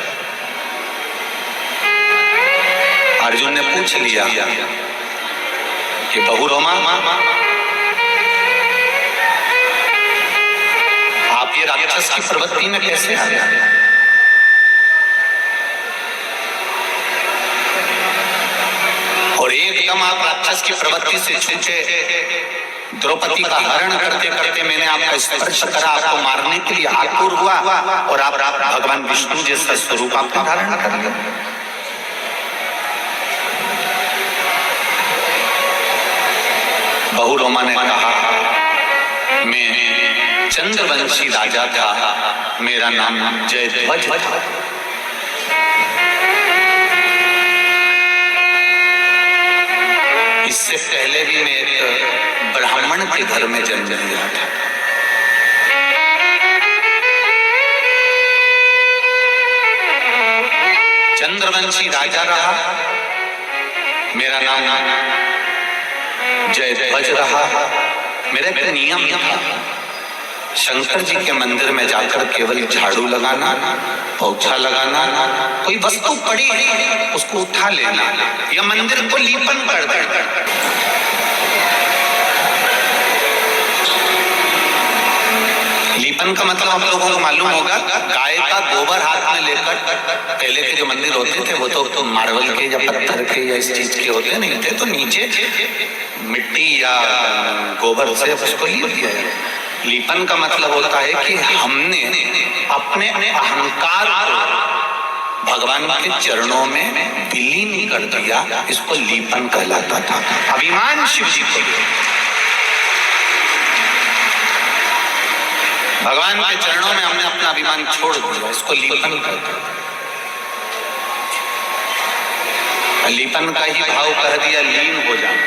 अर्जुन ने पूछ लिया कि बहुरोमा, आप ये राक्षस की प्रवृत्ति में कैसे आ गए? और एकदम आप राक्षस की प्रवृत्ति से छूटे, द्रौपदी का हरण करते करते मैंने आपका स्पर्श करा, आपको मारने के लिए आतुर हुआ और आप भगवान विष्णु जैसा स्वरूप आपने धारण कर लिया। बहुरोमा ने कहा, मैं चंद्रवंशी राजा था, मेरा नाम जयध्वज था। इससे पहले भी मैं एक ब्राह्मण के घर में जन्म लिया था। चंद्रवंशी राजा रहा, मेरा नाम जयध्वज रहा। मेरा एक नियम था, शंकर जी के मंदिर में जाकर केवल झाड़ू लगाना, पोछा लगाना, कोई वस्तु पड़ी उसको उठा लेना या मंदिर को लीपन कर देना। लीपन का मतलब आप लोगों को मालूम होगा, गाय का गोबर हाथ में लेकर, पहले के जो मंदिर होते थे वो तो मार्बल के या पत्थर के या इस चीज के होते नहीं थे, तो नीचे मिट्टी या गोबर से उसको लीप दिया है। लीपन का मतलब होता है कि हमने अपने अहंकार को भगवान के चरणों में विलीन कर दिया, इसको लीपन कहलाता था। अभिमान शिव जी को, भगवान के चरणों में हमने अपना अभिमान छोड़ दिया, इसको लीपन कहते हैं। लीपन का ही भाव कह दिया, लीन हो जाना,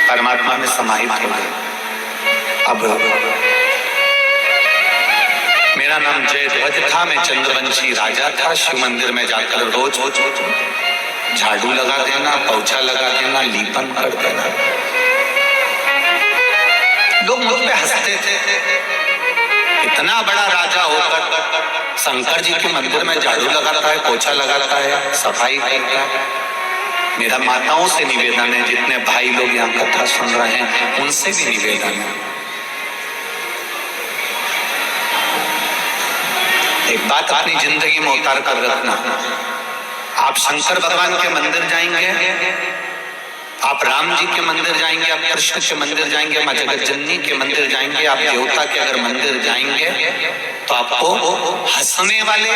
परमात्मा में समाहित हो गए। अब मेरा नाम जयध्वज था, मैं चंद्रवंशी राजा था। शिव मंदिर में जाकर रोज झाड़ू लगा देना, पोछा लगा देना, लीपन कर देना। लोग मुझ पे हंसते थे, इतना बड़ा राजा होकर शंकर जी के मंदिर में झाड़ू लगाता है, पोछा लगाता है, सफाई करता है। मेरा माताओं से निवेदन है, जितने भाई लोग यहाँ कथा सुन रहे हैं उनसे भी निवेदन है, एक बात अपनी जिंदगी में उतार कर रखना। आप शंकर भगवान के मंदिर जाएंगे, आप राम जी के मंदिर जाएंगे, आप कृष्ण के मंदिर जाएंगे, मां जगत जननी के मंदिर जाएंगे, आप देवता के अगर मंदिर जाएंगे तो आपको हंसने वाले,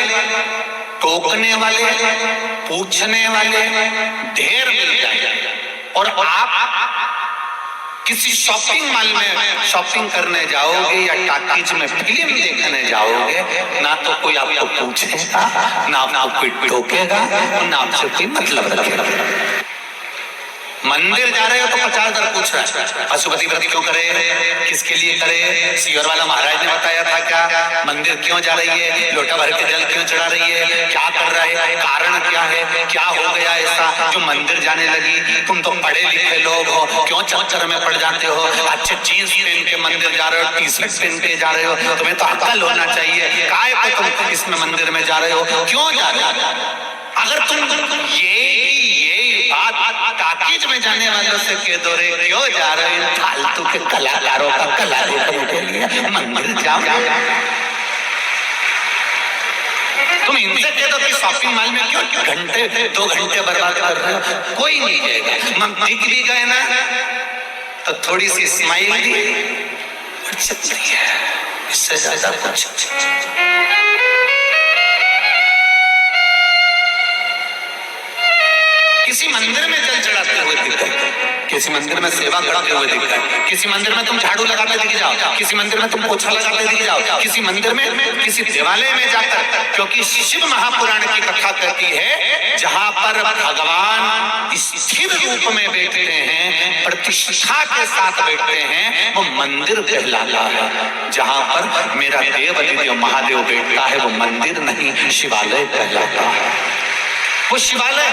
टोकने वाले, पूछने वाले ढेर मिल जाएंगे। और आप किसी शॉपिंग मॉल में शॉपिंग करने जाओगे या टाकीज में फिल्म देखने जाओगे, ना तो कोई आपको पूछेगा, ना आपको कोई टोकेगा, ना आपसे कोई मतलब रखेगा। मंदिर जा रहे हो तो 50 पूछ रहा है, पशुपति व्रत क्यों करे, किसके लिए करे, सीवर वाला महाराज ने बताया था क्या, मंदिर क्यों जा रही है, लोटा भर के जल क्यों चढ़ा रही है, क्या कर रहा है, कारण क्या है, क्या हो गया ऐसा जो मंदिर जाने लगी। तुम तो पढ़े लिखे लोग हो, क्यों चक्कर में पड़ जाते हो, अच्छे जीन्स पहन के मंदिर जा रहे हो, टी शर्ट पहन के जा रहे हो, तुम्हें तो अक्ल होना चाहिए, काय पे तुम इसमें मंदिर में जा रहे हो, क्यों जा रहे हो। अगर तुम ये बात टाकीज में जाने वालों से कह दो रे, क्यों जा रहे हो फालतू के कलाकारों का कला देखने के लिए मंदिर जाओ। तुम इनसे कह दो कि शॉपिंग मॉल में क्यों घंटे 2 घंटे बर्बाद कर रहे हो, कोई नहीं कहेगा। हम दिख भी गए ना तो थोड़ी सी स्माइल दी, इससे ज्यादा कुछ। किसी मंदिर में जल चढ़ाते हुए दिख गए, किसी मंदिर में सेवा करते हुए दिख गए, किसी मंदिर में तुम झाड़ू लगाते दिख जाओ, किसी मंदिर में तुम पोछा लगाते दिख जाओ, किसी मंदिर में, किसी देवालय में जाकर, क्योंकि शिव महापुराण की कथा कहती है जहां पर भगवान स्थिर रूप में बैठते हैं, प्रतिष्ठा के साथ बैठते हैं, वो मंदिर कहलाता है। जहां पर मेरा देव अधिदेव महादेव बैठता है वो मंदिर नहीं, शिवालय कहलाता है। वो शिवालय,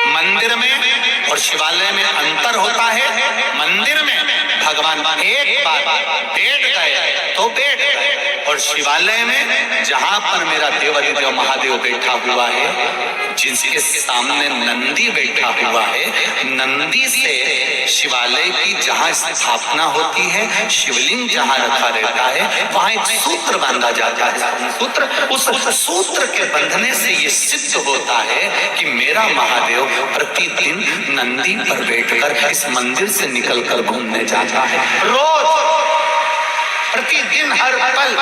मंदिर में और शिवालय में अंतर होता है। मंदिर में भगवान एक बार बैठ गए तो बैठ गए, और शिवालय में जहां पर मेरा देवाधिदेव महादेव बैठा हुआ है, जिसके सामने नंदी बैठा हुआ है, नंदी से शिवालय की जहां स्थापना होती है, शिवलिंग जहां रखा रहता है, वहां एक सूत्र बांधा जाता है। सूत्र, उस सूत्र के बंधने से ये सिद्ध होता है कि मेरा महादेव प्रतिदिन नंदी पर बैठकर इस मंदिर से निकलकर घूमने जाता है, रोज, प्रतिदिन, हर पल।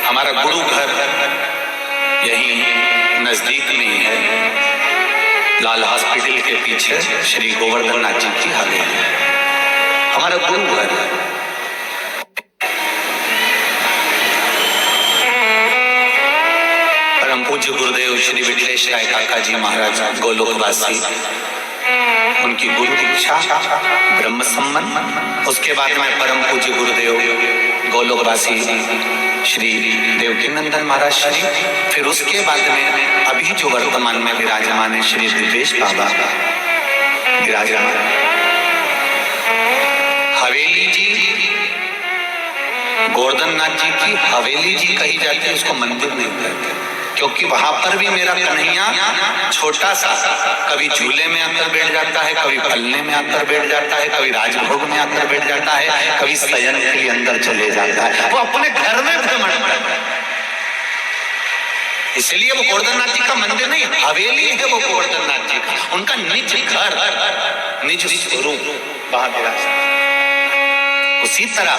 हमारा गुरु घर यही नजदीक में ही है, लाल हॉस्पिटल के पीछे श्री गोवर्धन नाथ जी की हवेली, हमारा गुरु घर है। परम पूज्य गुरुदेव श्री विठलेश राय काका जी महाराज गोलोकवासी, उनकी गुरु दीक्षा ब्रह्म संबंध, उसके बाद में परम पूज्य गुरुदेव गोलोकवासी श्री देवकीनंदन महाराज श्री, फिर उसके बाद में अभी जो वर्तमान में विराजमान है श्री दिवेश बाबा विराजमान। हवेली जी गोवर्धन नाथ जी की हवेली जी कही जाती है, उसको मंदिर नहीं कहते, क्योंकि वहां पर भी मेरा कन्हैया छोटा सा कभी झूले में आकर बैठ जाता है, कभी पलने में आकर बैठ जाता है, कभी राजभोग में आकर बैठ जाता है, कभी शयन के लिए अंदर चले जाता है, वो अपने घर में भ्रमण करता है। इसलिए वो गोवर्धन नाथ जी का मंदिर नहीं, हवेली है वो गोवर्धन नाथ जी का, उनका निज घर, निज स्वरूप वहां विराजमान। उसी तरह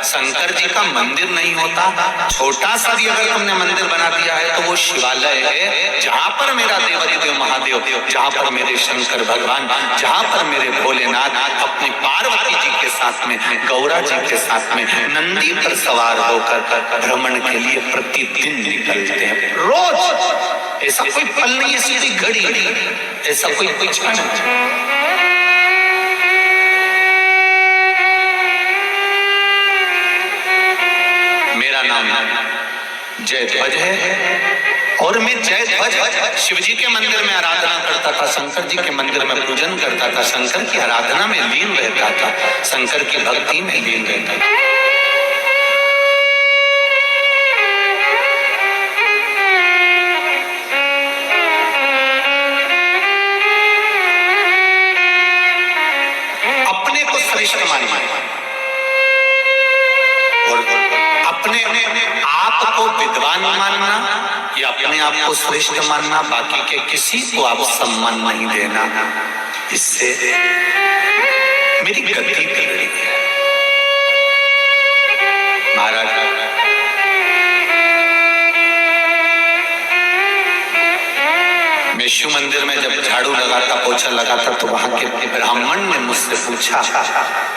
शंकर जी का मंदिर नहीं होता, छोटा सा भी अगर तुमने मंदिर बना दिया है तो वो शिवालय है, जहां पर मेरा देवाधिदेव महादेव, जहां पर मेरे शंकर भगवान, जहां पर मेरे भोलेनाथ अपनी पार्वती जी के साथ में, गौरा जी के साथ में नंदी पर सवार होकर भ्रमण के लिए प्रतिदिन निकलते हैं, रोज। ऐसा कोई पल नहीं, ऐसी कोई घड़ी, ऐसा कोई क्षण नहीं। मेरा नाम जय ध्वज है और मैं जय ध्वज शिव जी के मंदिर में आराधना करता था, शंकर जी के मंदिर में पूजन करता था, शंकर की आराधना में लीन रहता था, शंकर की भक्ति में लीन रहता था। अपने को श्रेष्ठ मानना और अपने आप को विद्वान मानना या अपने आप को श्रेष्ठ मानना, बाकी के किसी को आप सम्मान नहीं देना, इससे मेरी गति बिगड़ रही है। महाराज मैं शिव मंदिर में जब झाड़ू लगाता, पोछा लगाता, तो वहां के ब्राह्मण ने मुझसे पूछा,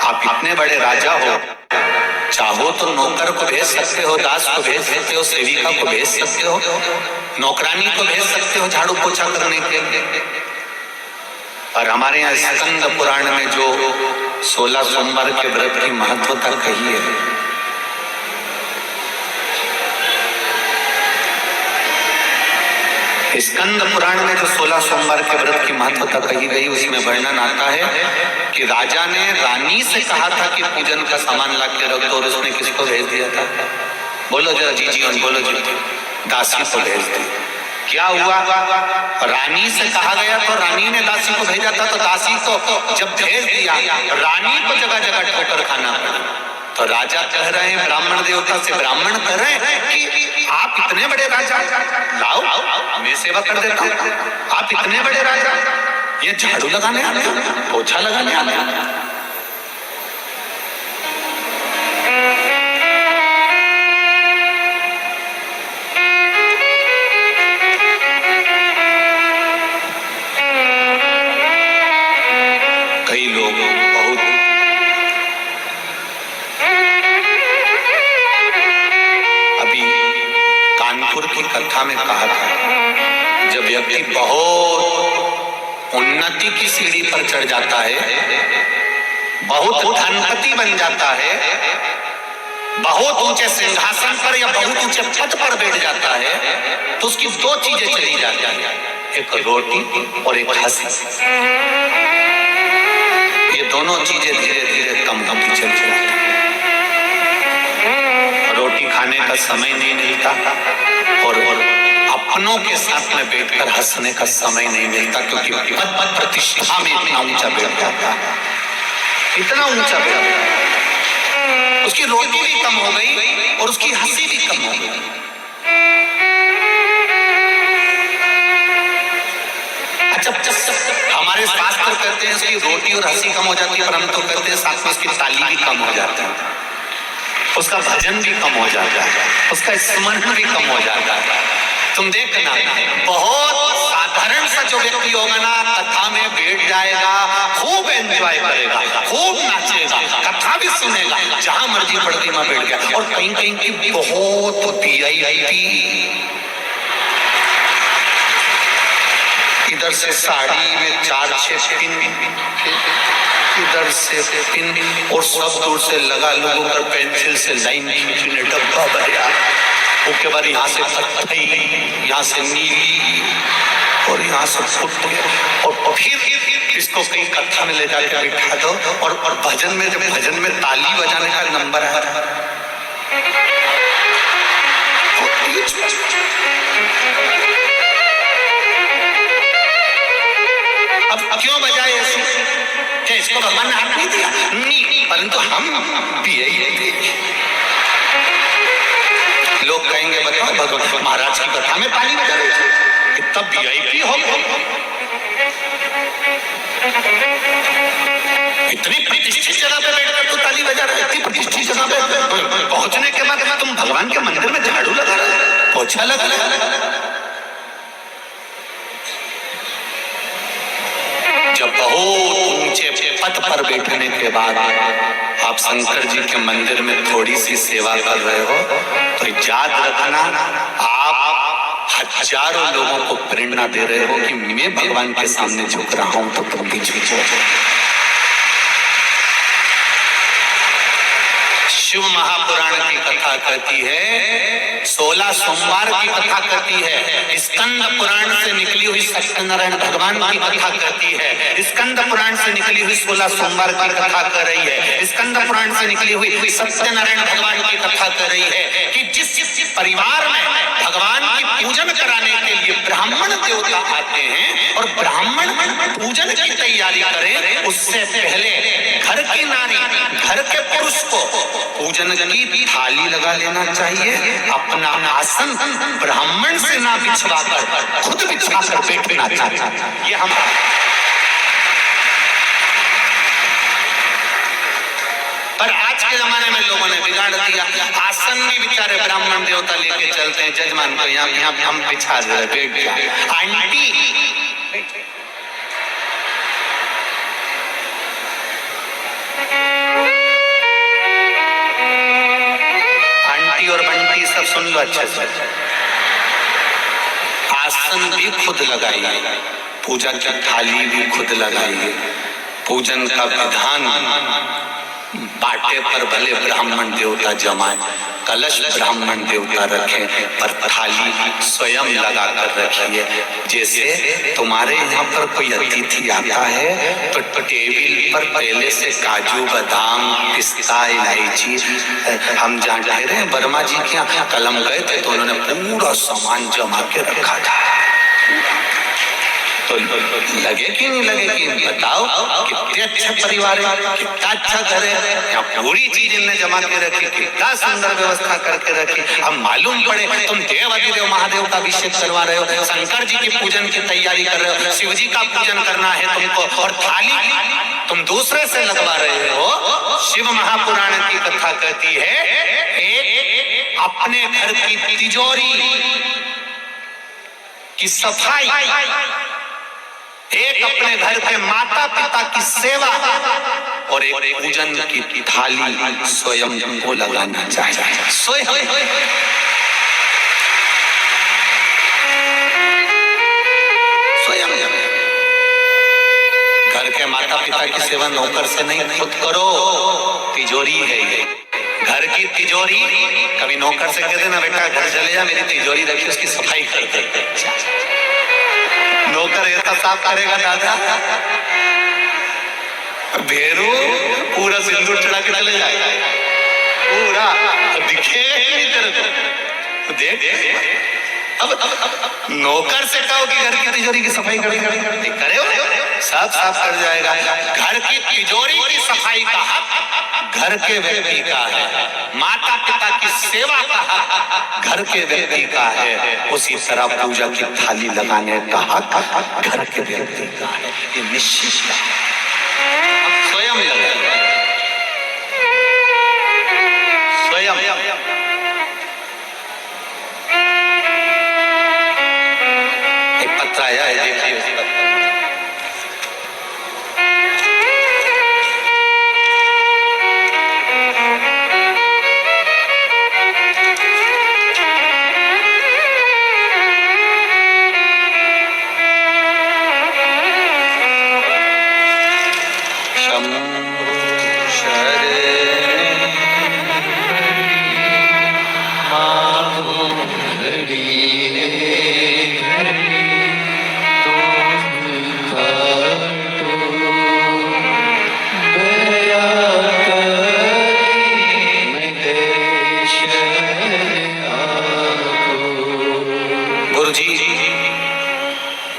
आप इतने बड़े राजा हो, चाहो तो नौकर को भेज सकते हो, दास को भेज सकते हो, सेविका को भेज सकते हो, नौकरानी को भेज सकते हो झाड़ू पोछा करने के लिए। और हमारे यहाँ स्कंद पुराण में जो 16 सोमवार के व्रत की महत्वता कही है, स्कंद पुराण में जो 16 सोमवार के व्रत की महत्वता कही गई, उसमें वर्णन आता है कि राजा ने रानी से कहा था कि पूजन का सामान ला के रख दो, और उसने किसको भेज दिया था? बोलो जरा जी जीवन, बोलो जी, दासी को भेज दी। क्या हुआ? रानी से कहा गया तो रानी ने दासी को भेजा था, तो दासी को जब भेज दिया, रानी को जगह जगह ठोकर खाना पड़ा। तो राजा कह रहे हैं, ब्राह्मण देवता से ब्राह्मण कह रहे हैं कि आप इतने बड़े राजा, लाओ मैं सेवा कर देता हूं, आप इतने बड़े राजा, ये झाड़ू लगाने आते हैं, पोछा लगाने आते हैं। कई लोग बहुत अभी कानपुर की कथा में कहा था, जब व्यक्ति बहुत उन्नति की सीढ़ी पर चढ़ जाता है, बहुत धनपति बन जाता है, बहुत ऊंचे सिंहासन पर या बहुत ऊंचे पद पर बैठ जाता है, तो उसकी दो चीजें चली जाती हैं, एक रोटी और एक हंसी। ये दोनों चीजें धीरे धीरे कम होती चली जाती हैं। रोटी खाने का समय नहीं मिलता और अपनों के साथ में बैठकर हंसने का समय नहीं मिलता, क्योंकि पद प्रतिष्ठा में इतना ऊंचा बैठ जाता है, इतना ऊंचा बैठ जाता है, उसकी रोटी भी कम हो गई और उसकी हंसी भी कम हो गई। हमारे शास्त्र कहते हैं उसकी रोटी और हंसी कम हो जाती है, पर हम तो कहते हैं साथ में उसकी ताली भी कम हो जाता है, उसका भजन भी कम हो जाता है, उसका स्मरण भी कम हो जाता है। तुम देखना, बहुत साधारण सा जो व्यक्ति होगा ना, कथा में बैठ जाएगा, खूब एंजॉय करेगा, खूब नाचेगा, कथा भी सुनेगा, जहां मर्जी पड़ती वहां बैठ गया। और कहीं कहीं की बहुत VIP, इधर से साड़ी में 4-6 पिन, इधर से पिन, और सब दूर से लगा लोगों कर पेंसिल से लाइन खींचने डब्बा भरा, उसके बाद यहाँ से पत्थई, यहाँ से नीली और यहाँ से फुट, और फिर इसको कहीं कथा में ले जाकर बिठा दो, और भजन में, जब भजन में ताली बजाने का नंबर आ रहा है, अब क्यों बजाए ऐसे? क्या इसको भगवान ने हाथ नहीं दिया? नहीं, परंतु हम भी यही थे। लोग कहेंगे बताओ भगवान महाराज की कथा में ताली बजा रहे थे, कितना VIP हो, इतनी प्रतिष्ठित जगह पे बैठकर तो ताली बजा रहे थे। झलक। जब बहुत ऊंचे पद पर बैठने के बाद आप शंकर जी के मंदिर में थोड़ी सी सेवा कर रहे हो तो याद रखना आप हजारों लोगों को प्रेरणा दे रहे हो कि मैं भगवान के सामने झुक रहा हूं तो तुम भी झुको। शिव महापुराण की कथा कहती है, 16 सोमवार की कथा कहती है, स्कंद पुराण से निकली हुई सत्यनारायण भगवान की कथा कहती है, स्कंद पुराण से निकली हुई 16 सोमवार की कथा कर रही है, स्कंद पुराण से निकली हुई सत्यनारायण भगवान की कथा कर रही है कि जिस परिवार में भगवान की पूजन कराने के लिए ब्राह्मण देवता आते हैं और ब्राह्मण पूजन की तैयारी करें, उससे पहले घर की नारी, घर के पुरुष को पूजन की थाली लगा लेना चाहिए। अपना आसन ब्राह्मण से ना बिछवाकर खुद बिछाकर बैठना चाहिए। ये हम पर आज के जमाने में लोगों ने बिगाड़ दिया। आसन भी बेचारे ब्राह्मण देवता लेके चलते हैं, जजमान को यहाँ हम बिछा दे, बैठ जाए। आंटी और बंटी सब सुन लो अच्छे से। आसन भी खुद लगाइए, पूजा की थाली भी खुद लगाइए, पूजन का विधान बाटे पर भले ब्राह्मण देवता जमाए, कलश ब्राह्मण देवता रखें, पर थाली स्वयं लगा कर रखिए। जैसे तुम्हारे यहाँ पर कोई अतिथि आता है तो टेबल पर पहले से काजू, बादाम, पिस्ता, इलायची, हम जहाँ ठहरे हैं वर्मा जी के यहाँ कलम गए थे तो उन्होंने पूरा सामान जमा के रखा था। तो लगे कि नहीं लगे कि बताओ कितने अच्छे परिवार है, कितना अच्छा घर है, यहाँ पूरी चीज इन्हें जमा के रखी, कितना सुंदर व्यवस्था करके रखी। अब मालूम पड़े तुम देव अधिदेव महादेव का अभिषेक करवा रहे हो, शंकर जी की पूजन की तैयारी कर रहे हो, शिव जी का पूजन करना है तुमको, और थाली तुम दूसरे से लगवा रहे हो। शिव महापुराण की कथा कहती है, एक अपने घर की तिजोरी की सफाई, एक अपने घर के माता पिता की सेवा और एक पूजन की थाली स्वयं को लगाना चाहिए। स्वयं घर के माता पिता की सेवा नौकर से नहीं, खुद करो। तिजोरी है ये, घर की तिजोरी। कभी नौकर से कह देना बेटा घर चले जा, मेरी तिजोरी रखी, उसकी सफाई कर दे। नौकर ऐसा साफ करेगा दादा, भेरू पूरा सिंदूर चढ़ा के चले जाएगा, पूरा दिखेगा ही नहीं तेरे को। देख अब नौकर से कहो कि घर की तिजोरी की सफाई करे, सब साफ कर जाएगा। घर की तिजोरी की सफाई का हक घर के व्यक्ति का है, माता पिता की सेवा का हक घर के व्यक्ति का है, उसी तरह पूजा की थाली लगाने का हक घर के व्यक्ति का है। ये निश्चित है, स्वयं लगाए, स्वयं। एक पत्र आया है, देखिए।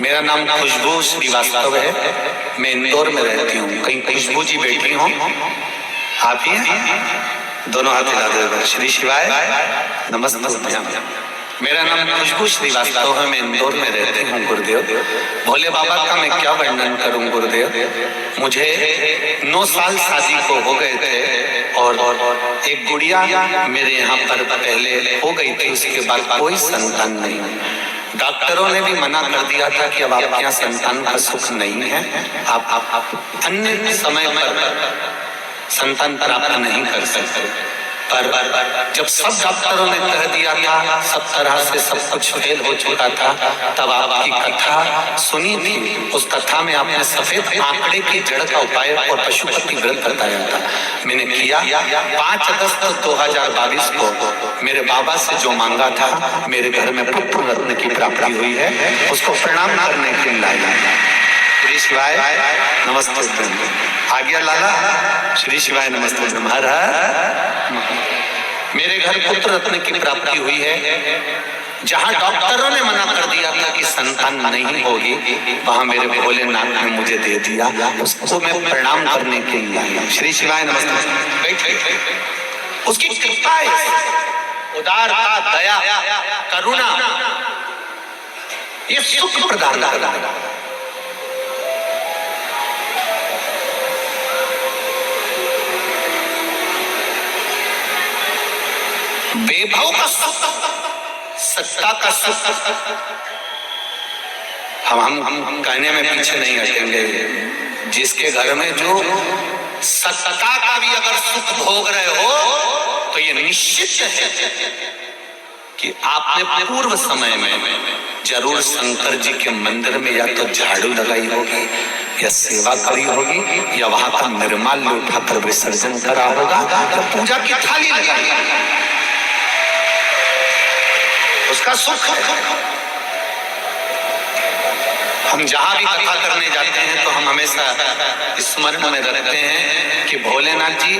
मेरा नाम खुशबू श्रीवास्तव है, मैं इंदौर में रहती हूँ। कहीं खुशबू जी बैठी हूँ, आप ही दोनों हाथ हिला देगा। श्री शिवाय नमस्ते। मेरा नाम खुशबू श्रीवास्तव है, मैं इंदौर में रहती हूँ गुरुदेव। भोले बाबा का मैं क्या वर्णन करूँ गुरुदेव। मुझे 9 साल शादी को हो गए थे और एक गुड़िया मेरे यहाँ पर पहले हो गई थी, उसके बाद कोई संतान नहीं। डॉक्टरों ने भी मना कर दिया था कि अब आपके यहाँ संतान का सुख नहीं है, आप अन्य समय पर संतान प्राप्त नहीं कर सकते। पर जब सब डॉक्टरों ने कह दिया था, सब तरह से सब कुछ फेल हो चुका था, तब आपकी कथा सुनी थी। उस कथा में आपने सफेद आंकड़े की जड़ का उपाय और पशुपति व्रत बताया था। मैंने किया। 5 अगस्त 2022 को मेरे बाबा से जो मांगा था, मेरे घर में पुत्र रत्न की प्राप्ति हुई है, उसको प्रणाम करने के लिए लाया। श्री शिवाय नमस्ते। आ गया लाला? श्री शिवाय नमस्ते। मेरे घर पुत्र रत्न की प्राप्ति हुई है। जहां डॉक्टरों ने मना कर दिया था कि संतान नहीं होगी, वहां मेरे भोलेनाथ ने मुझे दे दिया। उसको मैं प्रणाम करने के लिए आया। श्री शिवाय नमस्ते। उसकी कृपा, उदारता, दया, करुणा, ये सुख प्रदान कर रहा है। वैभव का सुख, सत्ता का सुख, हम कहने में पीछे नहीं हटेंगे। जिसके घर में जो सत्ता का भी अगर सुख भोग रहे हो, तो ये निश्चित है कि आपने पूर्व समय में जरूर शंकर जी के मंदिर में या तो झाड़ू लगाई होगी, या सेवा करी होगी, या वहां का निर्माल्य उठाकर विसर्जन करा होगा, या पूजा की थाली लगाई होगी। उसका सुख हम जहां भी कथा करने जाते हैं तो हम हमेशा स्मरण में रखते हैं कि भोलेनाथ जी,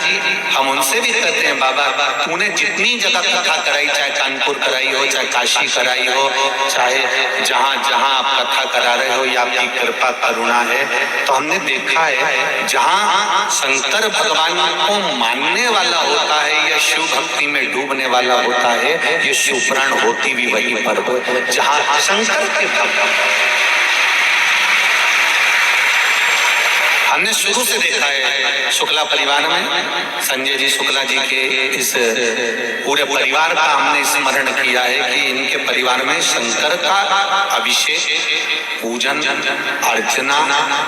हम उनसे भी कहते हैं, बाबा तूने जितनी जगह कथा कराई, चाहे कानपुर कराई हो, चाहे काशी कराई हो, चाहे जहां जहां आप कथा करा रहे हो, या आपकी कृपा करुणा है। तो हमने देखा है जहां शंकर भगवान को मानने वाला होता है या शिव भक्ति में डूबने वाला होता है, ये शिवपुराण होती भी वही पर हो जहां शंकर के भक्त। हमने शुरू से देखा है शुक्ला परिवार में, संजय जी शुक्ला जी के इस पूरे परिवार का हमने स्मरण किया है कि इनके परिवार में शंकर का अभिषेक, पूजन, अर्चना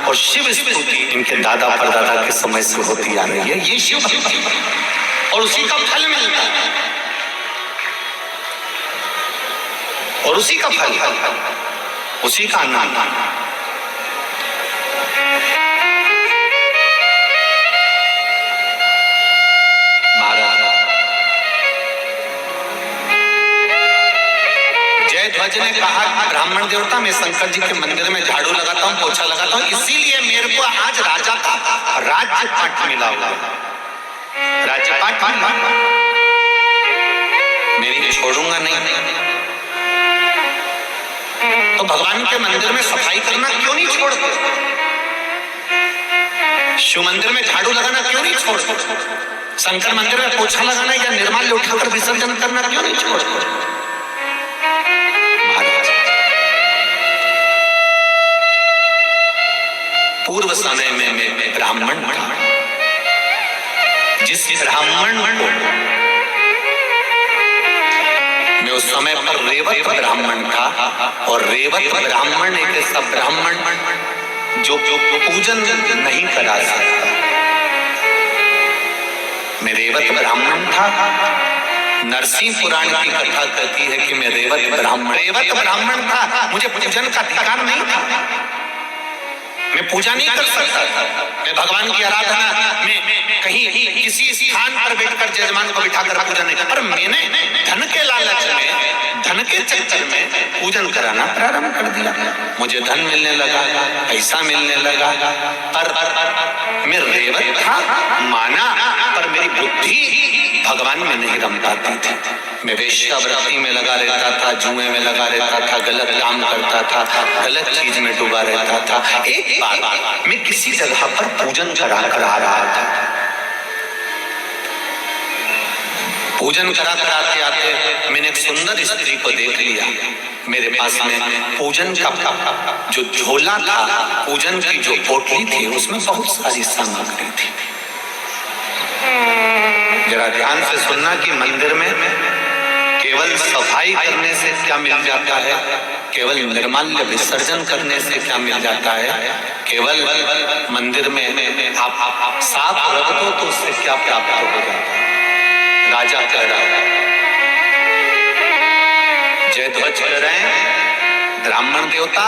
और शिव स्तुति इनके दादा परदादा के समय से होती आ रही है। ये शिव भक्ति और उसी का फल मिलता है, और उसी का फल, उसी का आनंद। ध्वज ने कहा, ब्राह्मण देवता मैं शंकर जी के मंदिर में झाड़ू लगाता हूँ, पोछा लगाता हूँ, इसीलिए मेरे को आज राजा का राज्य पाठ मिला हुआ। राज्य पाठ मेरी छोड़ूंगा नहीं। तो भगवान के मंदिर में सफाई करना क्यों नहीं छोड़ते? शिव मंदिर में झाड़ू लगाना क्यों नहीं छोड़ते? शंकर मंदिर में पोछा लगाना या निर्माल्य उठाकर विसर्जन करना क्यों नहीं छोड़ते? पूर्व समय में मैं ब्राह्मण था। जिस ब्राह्मण को मैं उस समय पर रेवत ब्राह्मण था, और रेवत ब्राह्मण एक ऐसा ब्राह्मण जो पूजन नहीं करा सकता। मैं रेवत ब्राह्मण था। नरसिंह पुराण की कथा कहती है कि मैं रेवत ब्राह्मण था। मुझे पूजन का अधिकार नहीं था, मैं पूजा नहीं कर सकता। मैं भगवान की आराधना में कहीं किसी स्थान पर बैठकर जजमान को बिठाकर पूजा नहीं, पर मैंने धन के लालच में, धन के चक्कर में पूजन कराना प्रारंभ कर दिया। मुझे धन मिलने लगा, पैसा मिलने लगा, पर मैं रेवत था माना, पर मेरी बुद्धि भगवान में नहीं रम पाती थी। मैं वेश्यावृत्ति में लगा रहता था, जुए में लगा रहता था, गलत काम करता था, गलत चीज में डूबा रहता था। एक बार मैं किसी जगह पर पूजन करा कर आ रहा था। पूजन करा कर आते आते मैंने एक सुंदर स्त्री को देख लिया। मेरे पास में पूजन का जो झोला था, पूजन की जो पोटली थी, उसमें बहुत सारी सामग्री थी। जरा ध्यान से सुनना कि मंदिर में केवल सफाई करने से क्या मिल जाता है, केवल निर्माल्य विसर्जन करने से क्या मिल जाता है, केवल मंदिर में आप साफ रख दो तो उससे क्या प्राप्त हो जाता है। राजा कह रहा है, जयध्वज कह रहे हैं, ब्राह्मण देवता,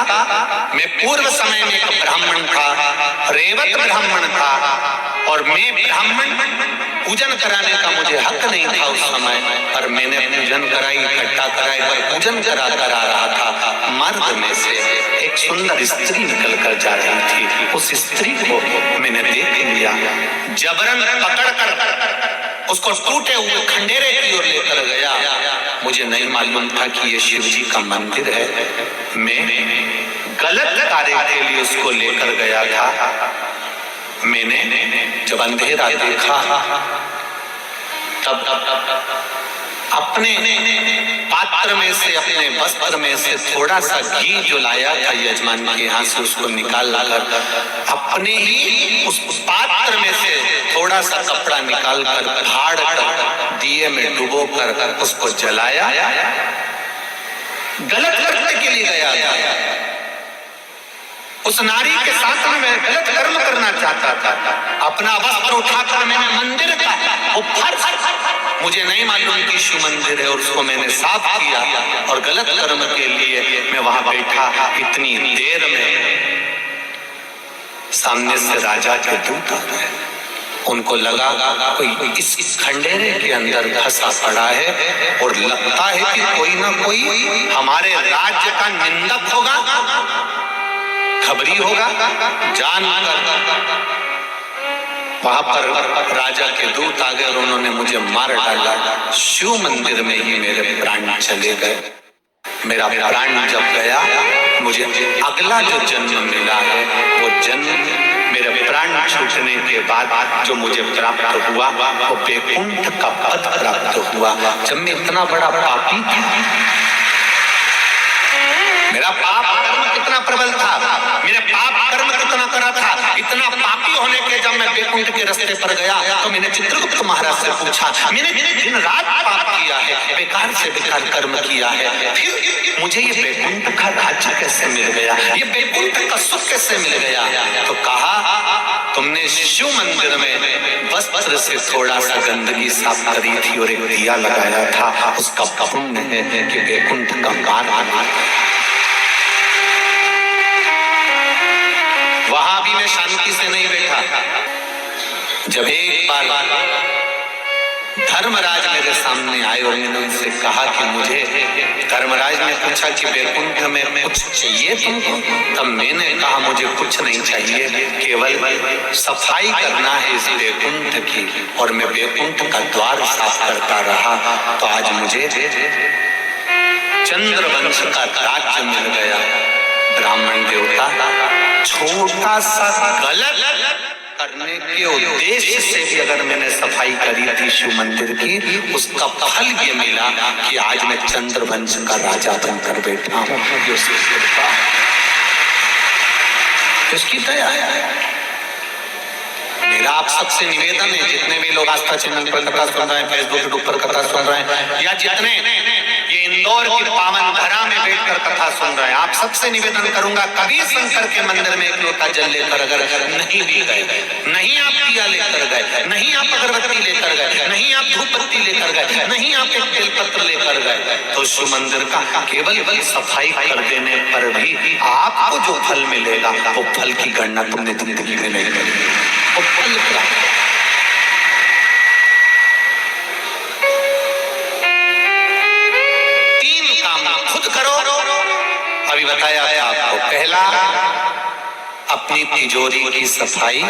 मैं पूर्व समय में एक ब्राह्मण था, रेवत ब्राह्मण था, और मैं ब्राह्मण पूजन कराने का मुझे हक नहीं था उस समय, पर मैंने पूजन कराई, इकट्ठा कराई, पर पूजन करा रहा था। मर्द में से एक सुंदर स्त्री निकल कर जा रही थी, उस स्त्री को मैंने देख लिया, जबरन पकड़कर उसको टूटे हुए खंडेरे की ओर लेकर गया। मुझे नहीं मालूम था कि ये शिव जी का मंदिर है। मैं गलत कार्य के लिए उसको लेकर गया था। मैंने जब अंधेरा देखा तब अपने पात्र में से, अपने वस्त्र में से थोड़ा सा घी जो लाया था यजमान के यहाँ से, उसको निकाल कर अपने ही उस पात्र में से थोड़ा सा कपड़ा निकाल कर फाड़ कर दिए में डुबो कर उसको जलाया। गलत करने के लिए गया था, उस नारी के साथ में मैं गलत कर्म करना चाहता था। अपना वस्त्र उठाकर मैंने मंदिर का वो फर्श, मुझे नहीं मालूम कि शिव मंदिर है, और उसको मैंने साफ किया और गलत कर्म के लिए मैं वहां बैठा। इतनी देर में सामने से राजा के दूत आ गए। उनको लगा कोई इस खंडेरे के अंदर फंसा पड़ा है और लगता है कि कोई ना कोई हमारे राज्य का निंदक होगा, खबरी होगा। जानकर वहां पर राजा के दूत आ गए और उन्होंने मुझे मार डाला। शिव मंदिर में ही मेरे प्राण चले गए। मेरा प्राण जब गया, मुझे अगला जो जन्म मिला है वो जन्म मेरे प्राण छूटने के बाद जो मुझे प्राप्त हुआ वो वैकुंठ का पद प्राप्त हुआ। जब मैं इतना बड़ा पापी था, मेरा पाप कर्म कितना प्रबल था, मेरे पाप कर्म कितना करा था, इतना पापी होने के जब मैं वैकुंठ के रास्ते पर गया तो मैंने चित्रगुप्त महाराज से पूछा, मैंने दिन रात पाप किया है, बेकार से बेकार कर्म किया है, फिर मुझे ये वैकुंठ का राज्य कैसे मिल गया, ये वैकुंठ का सुख कैसे मिल गया? तो कहा, तुमने शिव मंदिर में वस्त्र से थोड़ा सा गंदगी साफ करी थी और एक दिया लगाया था, उसका पुण्य है कि वैकुंठ का मार्ग। वहां भी मैं शांति से नहीं बैठा। जब एक बार धर्मराज मेरे सामने आए और मैंने उनसे कहा कि मुझे, धर्मराज ने पूछा कि वैकुंठ में कुछ चाहिए तुमको? तब मैंने कहा मुझे कुछ नहीं चाहिए, केवल सफाई करना है इस वैकुंठ की, और मैं वैकुंठ का द्वार साफ करता रहा तो आज मुझे चंद्रवंश का राज्य मिल गया। ब्राह्मण देवता छोटा सा गलत करने के उद्देश्य से भी अगर मैंने सफाई करी थी शिव मंदिर की, उसका फल ये मिला कि आज मैं चंद्रवंश का राजा बनकर बैठा हूं। किसकी दया है? मेरा आप सबसे निवेदन है, जितने भी लोग आस्था चैनल पर कथा सुन रहे हैं, फेसबुक पर कथा सुन रहे हैं, या जितने ये इंदौर की पावन धरा में बैठकर कथा सुन रहे हैं, आप सबसे निवेदन करूंगा, कभी शंकर के मंदिर में एक लोटा जल लेकर अगर नहीं भी गए, नहीं आप दिया लेकर गए, नहीं आप अगरबत्ती लेकर गए, नहीं आप धूप बत्ती लेकर गए, नहीं आप एक बेलपत्र लेकर गए, तो शिव मंदिर का केवल सफाई कर देने पर भी आपको जो फल मिलेगा वो फल की गणना तुमने जिंदगी में नहीं करी, वो फल प्राप्त। खुद करो, अभी बताया है आपको। पहला, अपनी तिजोरी की सफाई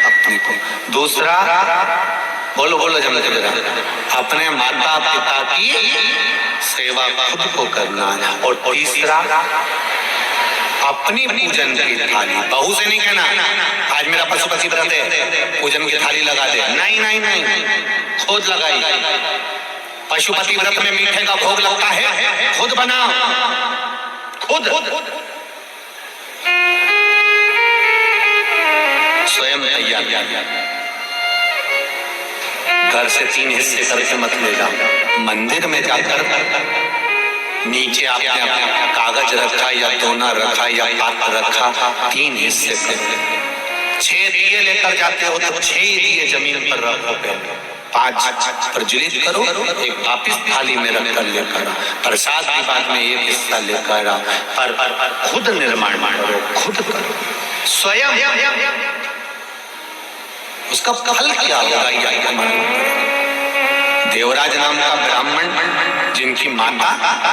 अपनी को। दूसरा, बोलो बोलो जल्दी जल्दी, अपने माता पिता की सेवा खुद को करना है। और तीसरा, अपनी पूजन की थाली, बहू से नहीं कहना आज मेरा पशुपति व्रत है पूजन की थाली लगा दे, नहीं नहीं नहीं, खुद लगाई। पशुपति व्रत में मीठे का भोग लगता है, खुद बनाओ, खुद स्वयं तैयार। घर घर से 3 हिस्से करके मत ले जाओ। मंदिर में जाकर नीचे आपने कागज रखा या दोना रखा या पात्र रखा, 3 हिस्से करो। 6 दिए लेकर जाते हो तो 6 दिए जमीन पर रखो, 5 प्रज्वलित करो, एक वापिस थाली में रखकर लेकर आओ। प्रसाद के बाद में एक हिस्सा लेकर आओ, पर खुद निर्माण करो, खुद करो स्वयं। उसका फल क्या होगा ये मालूम पड़ेगा। देवराज नाम का ब्राह्मण जिनकी माता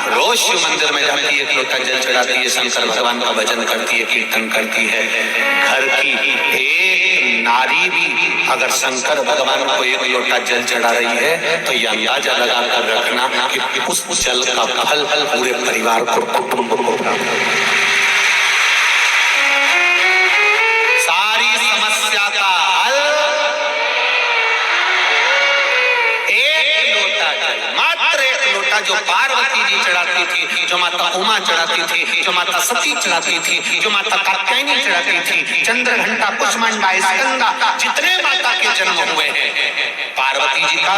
रोज शिव मंदिर में जाती है, 1 लोटा जल चढ़ाती है, शंकर भगवान का भजन करती है, कीर्तन करती है। घर की एक नारी भी अगर शंकर भगवान को 1 लोटा जल चढ़ा रही है तो ये अंदाजा लगा कर रखना कि उस जल का फल पूरे परिवार को, कुटुंब को प्राप्त होगा। सारी समस्या का हल 1 लोटा जल, मात्र 1 लोटा, जो पार्वती जी चढ़ाती थी, जो माता उमा चढ़ाती थी, जो माता सती चढ़ाती थी, जो माता कात्यायनी चढ़ाती थी, चंद्रघंटा, कुष्मांडा, स्कंदा, जितने माता के जन्म हुए हैं, पार्वती जी का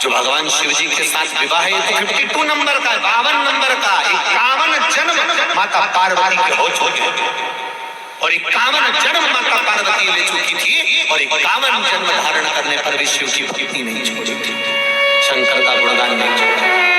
जो भगवान शिव जी के साथ विवाह है तो 52 नंबर का, 52 नंबर का 51 जन्म माता पार्वती के हो चुके हैं। और 51 जन्म माता पार्वती ले चुकी थी, और 51 जन्म धारण करने पर भी शिव की भक्ति नहीं छोड़ी थी, शंकर का गुणगान नहीं छोड़ा।